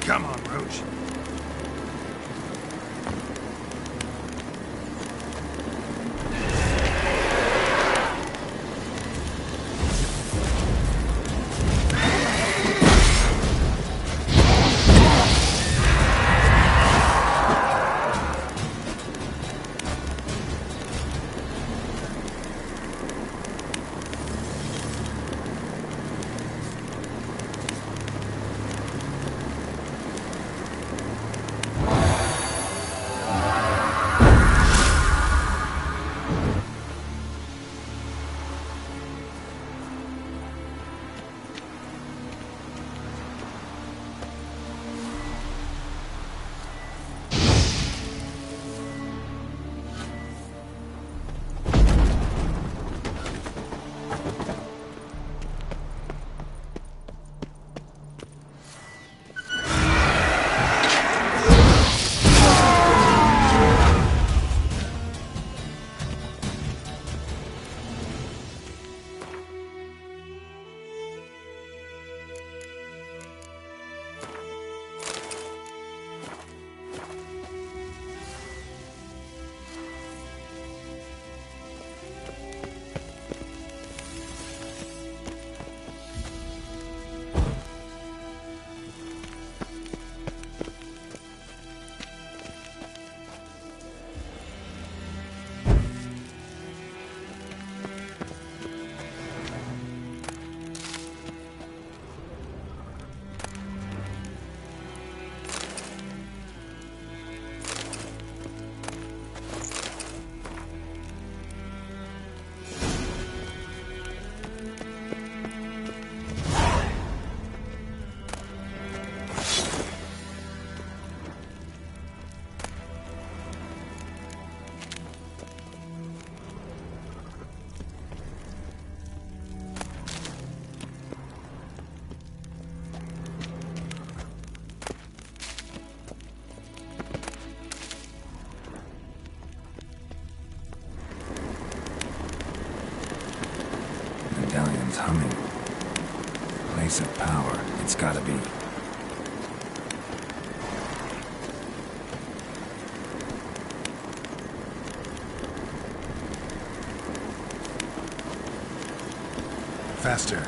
Come on, Roach. Medallion's humming. Place of power, it's gotta be. Faster.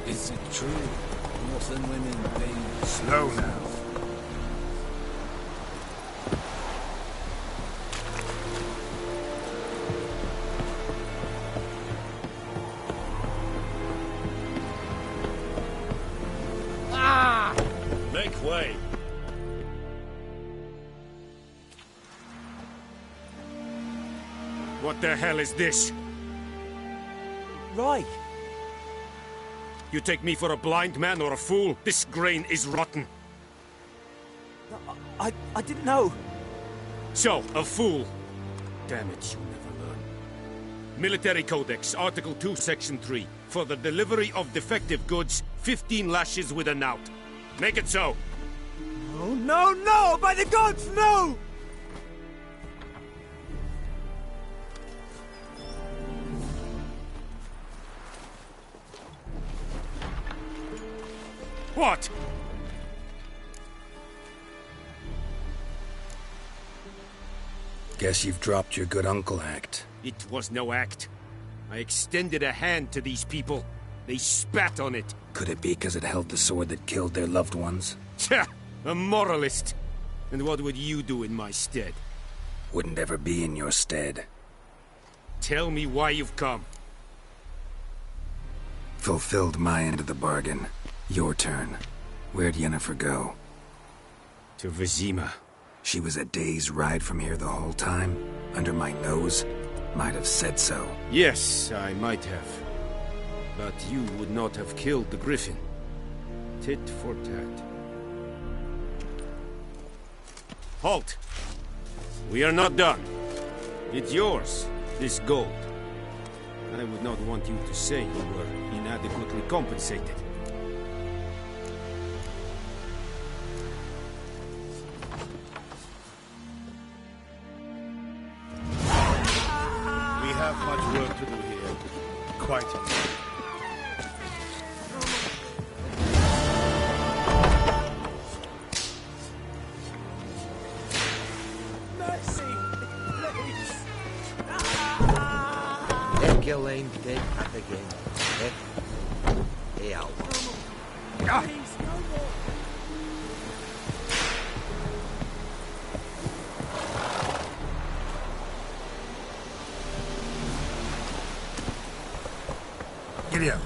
Is it true? Northern women being slow now. Ah! Make way. What the hell is this? Right. You take me for a blind man or a fool? This grain is rotten. I didn't know. So, a fool. Damn it, you never learn. Military Codex, Article 2, Section 3. For the delivery of defective goods, 15 lashes with a knout. Make it so. Oh, no, no! By the gods, no! What? Guess you've dropped your good uncle act. It was no act. I extended a hand to these people. They spat on it. Could it be because it held the sword that killed their loved ones? Tja! A moralist. And what would you do in my stead? Wouldn't ever be in your stead. Tell me why you've come. Fulfilled my end of the bargain. Your turn. Where'd Yennefer go? To Vizima. She was a day's ride from here the whole time? Under my nose? Might have said so. Yes, I might have. But you would not have killed the griffin. Tit for tat. Halt! We are not done. It's yours, this gold. I would not want you to say you were inadequately compensated. We have much work to do here. Quite enough. Elaine dead at the game. Hey, out. Giddy up.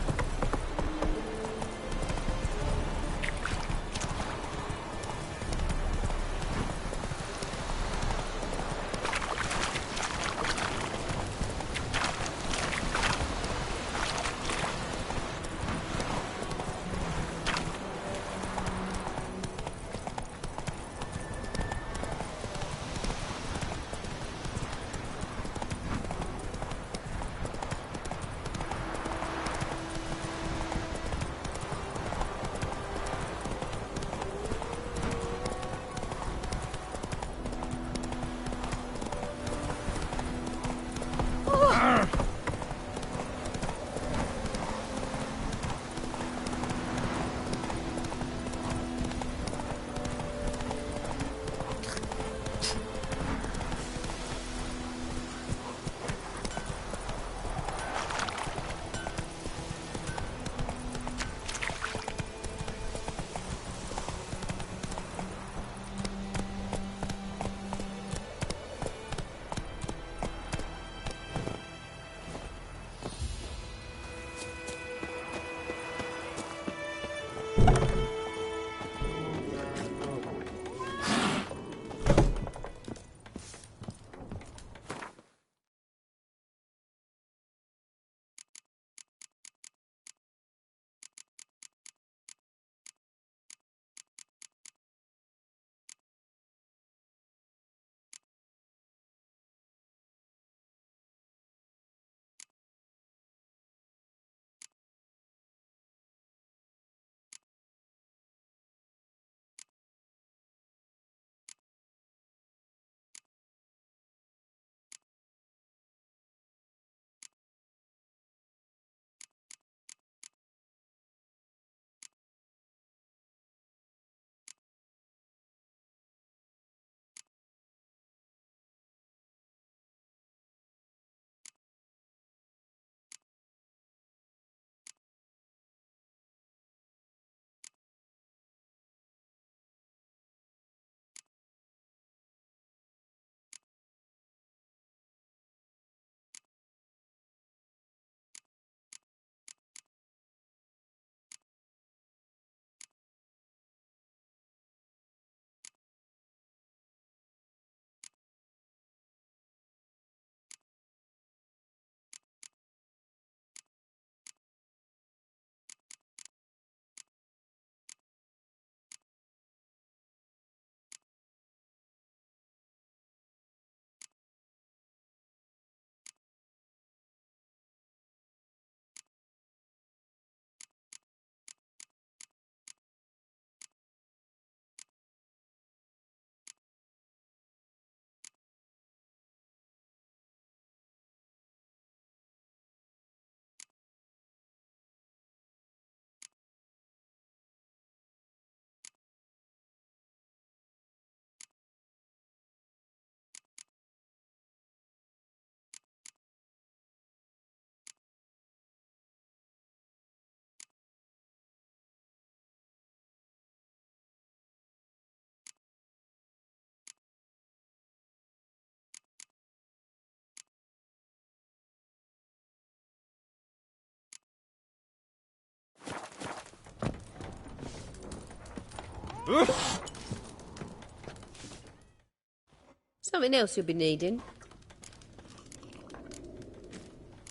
Something else you'll be needing?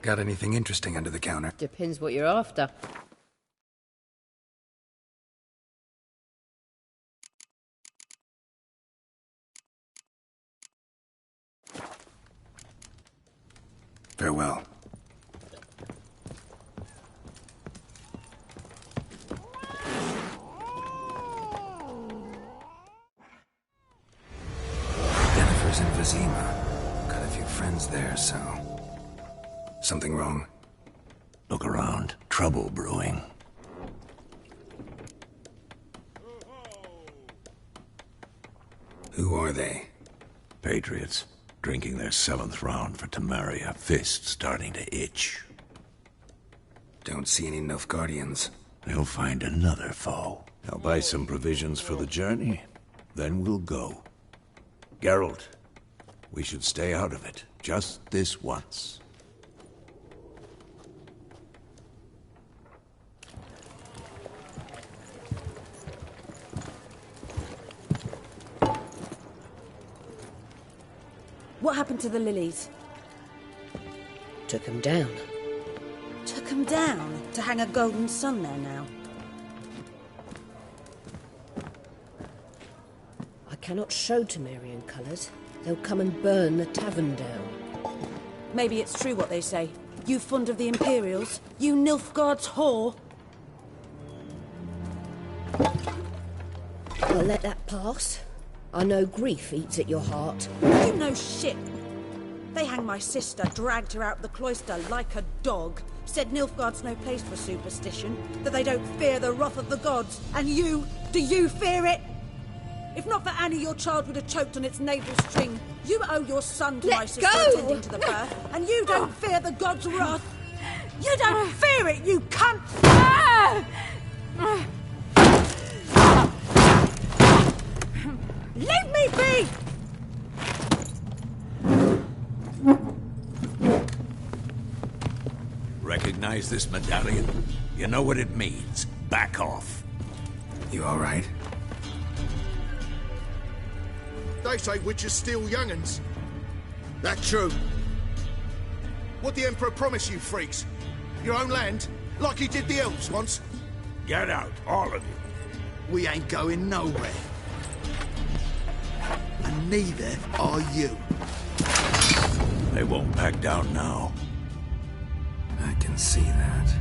Got anything interesting under the counter? Depends what you're after. Farewell. Jennifer's in Vizima. Got a few friends there, so... Something wrong? Look around. Trouble brewing. Who are they? Patriots. Drinking their 7th round for Tamaria. Fist starting to itch. Don't see any Nilfgaardians. They'll find another foe. I'll buy some provisions for the journey. Then we'll go. Geralt, we should stay out of it. Just this once. What happened to the lilies? Took 'em down. Took 'em down to hang a golden sun there now. I cannot show Temerian colours. They'll come and burn the tavern down. Maybe it's true what they say. You fond of the Imperials? You Nilfgaard's whore? I'll let that pass. I know grief eats at your heart. You know shit. They hanged my sister, dragged her out the cloister like a dog. Said Nilfgaard's no place for superstition, that they don't fear the wrath of the gods. And you, do you fear it? If not for Annie, your child would have choked on its navel string. You owe your son to my sister attending to the birth, and you don't fear the gods' wrath. You don't fear it, you cunt! Leave me be! Recognize this medallion? You know what it means. Back off. You all right? They say witches steal young'uns. That true? What the Emperor promise you, freaks? Your own land? Like he did the elves once? Get out, all of you. We ain't going nowhere. And neither are you. They won't back down now. I can see that.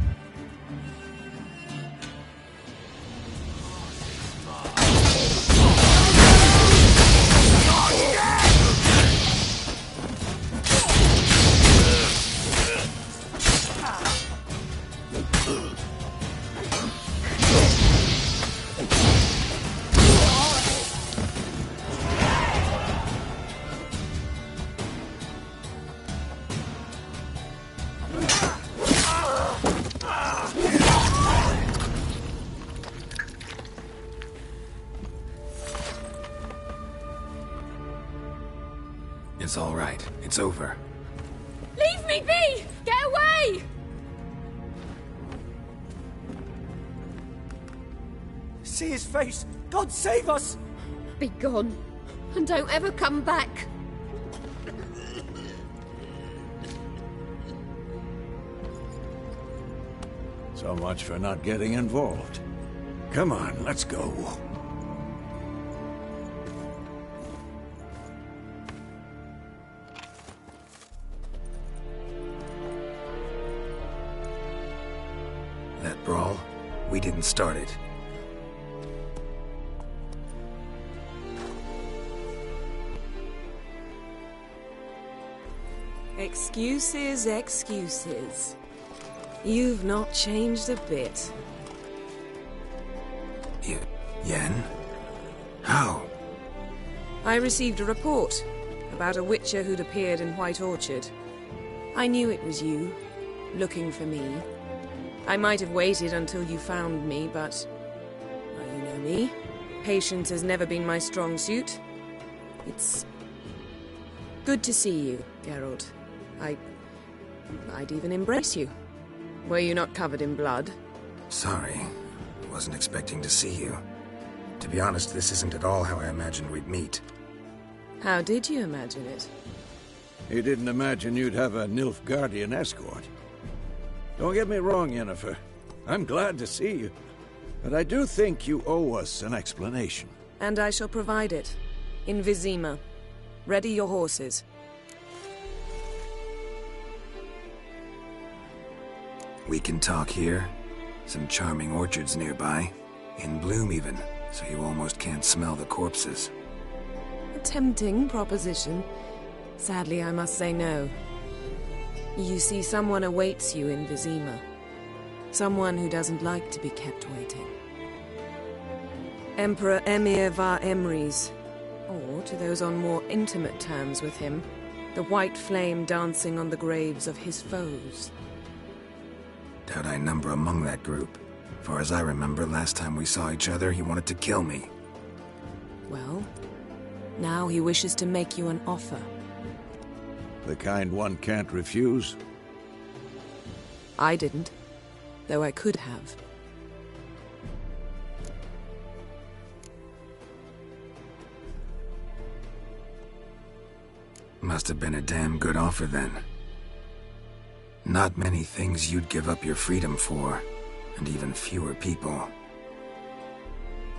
It's all right. It's over. Leave me be! Get away! See his face! God save us! Be gone, and don't ever come back. So much for not getting involved. Come on, let's go. That brawl, we didn't start it. Excuses, excuses. You've not changed a bit. Yen? How? I received a report about a witcher who'd appeared in White Orchard. I knew it was you, looking for me. I might have waited until you found me, but... well, you know me. Patience has never been my strong suit. It's... good to see you, Geralt. I'd even embrace you. Were you not covered in blood? Sorry. Wasn't expecting to see you. To be honest, this isn't at all how I imagined we'd meet. How did you imagine it? You didn't imagine you'd have a Nilfgaardian escort. Don't get me wrong, Yennefer. I'm glad to see you. But I do think you owe us an explanation. And I shall provide it. In Vizima. Ready your horses. We can talk here. Some charming orchards nearby. In bloom even, so you almost can't smell the corpses. A tempting proposition. Sadly, I must say no. You see, someone awaits you in Vizima. Someone who doesn't like to be kept waiting. Emperor Emir var Emrys. Or, to those on more intimate terms with him, the white flame dancing on the graves of his foes. Doubt I number among that group. Far as I remember, last time we saw each other, he wanted to kill me. Well, now he wishes to make you an offer. The kind one can't refuse? I didn't, though I could have. Must have been a damn good offer then. Not many things you'd give up your freedom for, and even fewer people.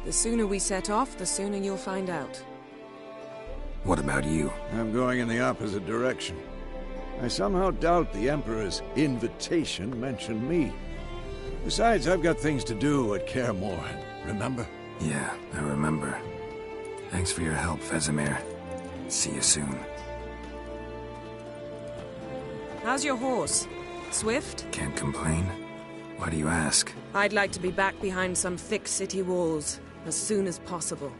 The sooner we set off, the sooner you'll find out. What about you? I'm going in the opposite direction. I somehow doubt the Emperor's invitation mentioned me. Besides, I've got things to do at Kaer Morhen, remember? Yeah, I remember. Thanks for your help, Vesemir. See you soon. How's your horse? Swift? Can't complain. Why do you ask? I'd like to be back behind some thick city walls as soon as possible.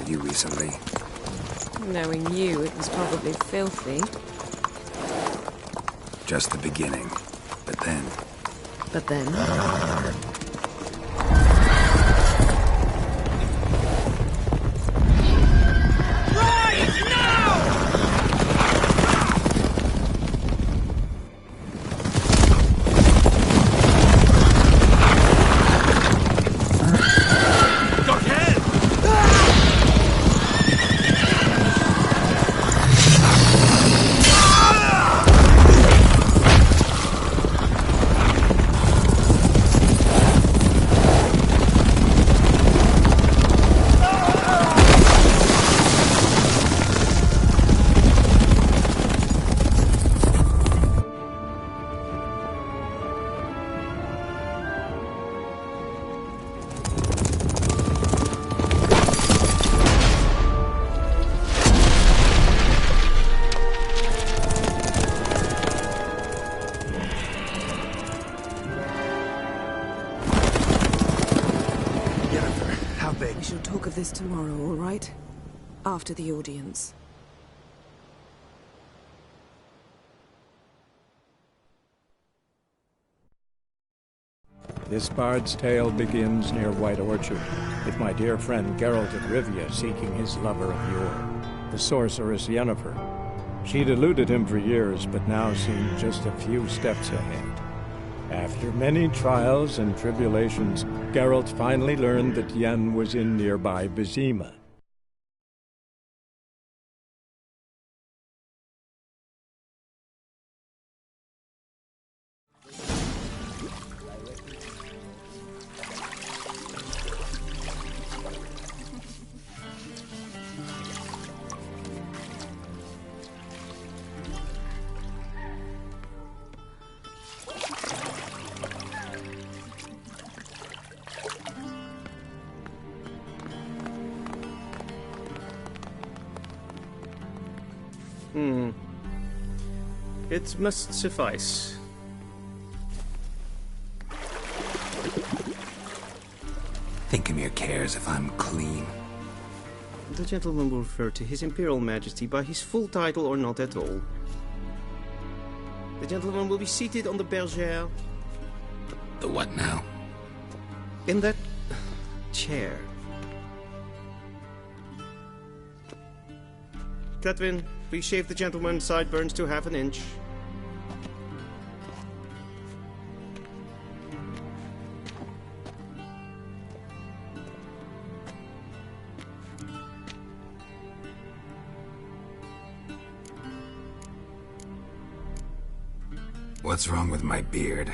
Recently. Knowing you, it was probably filthy. Just the beginning. But then... But then... this tomorrow, all right? After the audience. This bard's tale begins near White Orchard, with my dear friend Geralt of Rivia seeking his lover of yore, the sorceress Yennefer. She'd eluded him for years, but now seemed just a few steps ahead. After many trials and tribulations, Geralt finally learned that Yen was in nearby Vizima. It must suffice. Thinkamere cares if I'm clean. The gentleman will refer to His Imperial Majesty by his full title or not at all. The gentleman will be seated on the bergère. The what now? In that chair. Catwin, please shave the gentleman's sideburns to half an inch. What's wrong with my beard?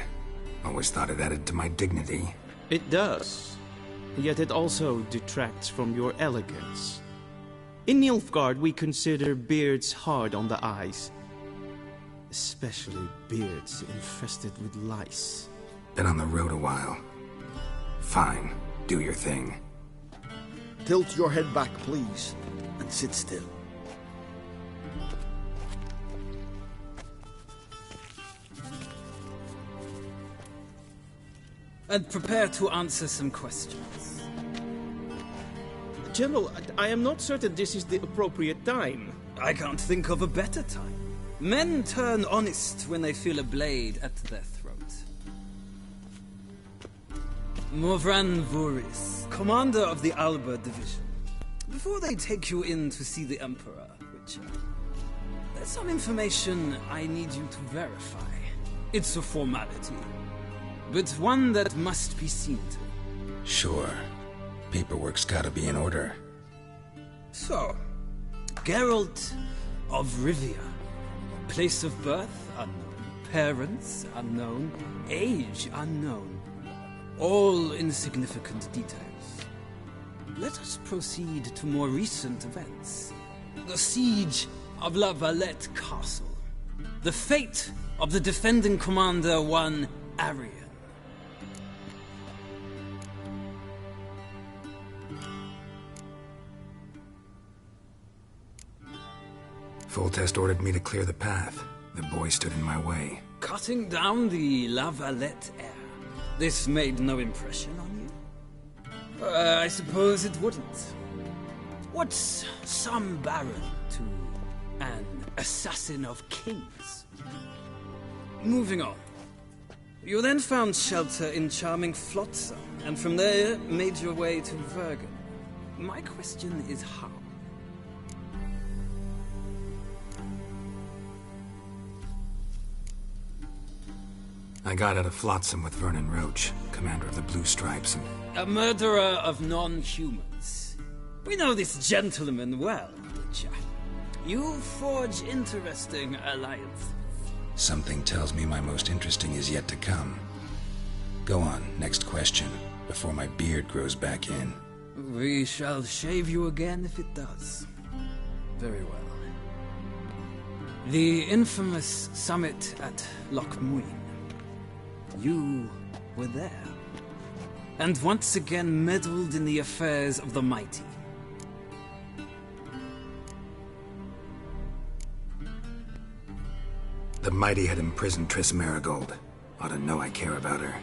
Always thought it added to my dignity. It does. Yet it also detracts from your elegance. In Nilfgaard, we consider beards hard on the eyes. Especially beards infested with lice. Been on the road a while. Fine, do your thing. Tilt your head back, please, and sit still. And prepare to answer some questions. General, I am not certain this is the appropriate time. I can't think of a better time. Men turn honest when they feel a blade at their throat. Morvran Vuris, commander of the Alba Division. Before they take you in to see the Emperor, Witcher, there's some information I need you to verify. It's a formality, but one that must be seen to. Sure. Paperwork's gotta be in order. So, Geralt of Rivia. Place of birth unknown. Parents unknown. Age unknown. All insignificant details. Let us proceed to more recent events. The siege of La Valette Castle. The fate of the defending commander, one Arian. Foltest ordered me to clear the path. The boy stood in my way. Cutting down the La Valette heir. This made no impression on you? I suppose it wouldn't. What's some baron to an assassin of kings? Moving on. You then found shelter in charming Flotsam, and from there made your way to Vergen. My question is how? I got out of Flotsam with Vernon Roach, commander of the Blue Stripes, and... A murderer of non-humans. We know this gentleman well, Witcher. You forge interesting alliances. Something tells me my most interesting is yet to come. Go on, next question, before my beard grows back in. We shall shave you again if it does. Very well. The infamous summit at Loch Muin. You were there, and once again meddled in the affairs of the mighty. The mighty had imprisoned Triss Marigold. Ought to know I care about her,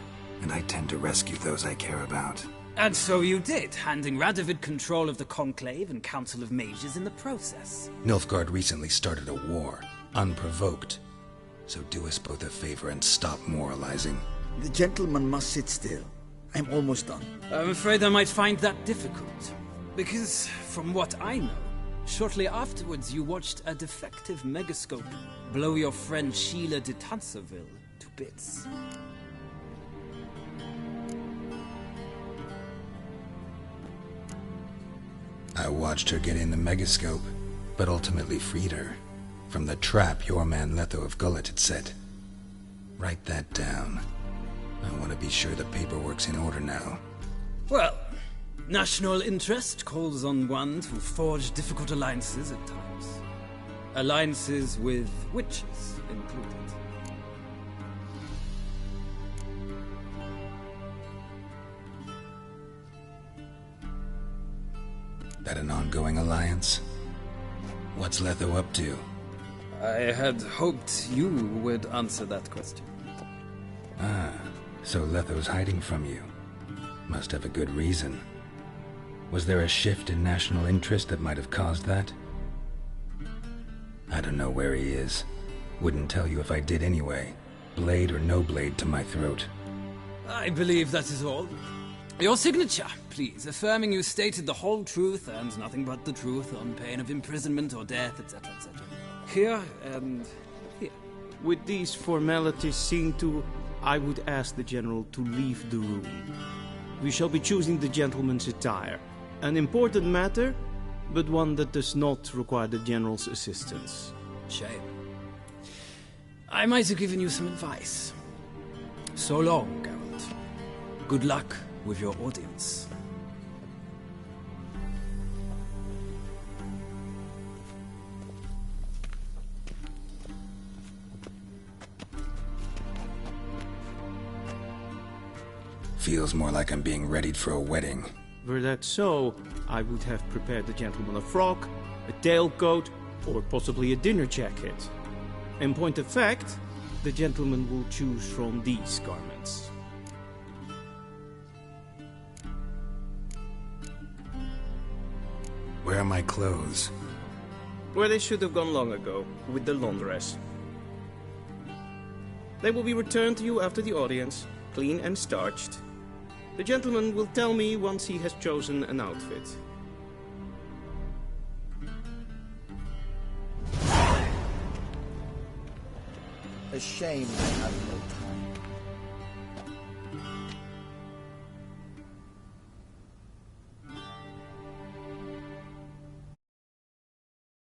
and I tend to rescue those I care about. And so you did, handing Radovid control of the Conclave and Council of Mages in the process. Nilfgaard recently started a war, unprovoked. So do us both a favor and stop moralizing. The gentleman must sit still. I'm almost done. I'm afraid I might find that difficult. Because, from what I know, shortly afterwards you watched a defective megascope blow your friend Sheila de Tanserville to bits. I watched her get in the megascope, but ultimately freed her. From the trap your man Letho of Gullet had set. Write that down. I want to be sure the paperwork's in order now. Well, national interest calls on one to forge difficult alliances at times. Alliances with witches included. That an ongoing alliance? What's Letho up to? I had hoped you would answer that question. Ah, so Letho's hiding from you. Must have a good reason. Was there a shift in national interest that might have caused that? I don't know where he is. Wouldn't tell you if I did anyway. Blade or no blade to my throat. I believe that is all. Your signature, please, affirming you stated the whole truth and nothing but the truth on pain of imprisonment or death, etc., etc. Here and here. With these formalities seen to, I would ask the General to leave the room. We shall be choosing the gentleman's attire. An important matter, but one that does not require the General's assistance. Shame. I might have given you some advice. So long, Geralt. Good luck with your audience. Feels more like I'm being readied for a wedding. Were that so, I would have prepared the gentleman a frock, a tailcoat, or possibly a dinner jacket. In point of fact, the gentleman will choose from these garments. Where are my clothes? Where they should have gone long ago, with the laundress. They will be returned to you after the audience, clean and starched. The gentleman will tell me once he has chosen an outfit. A shame I have no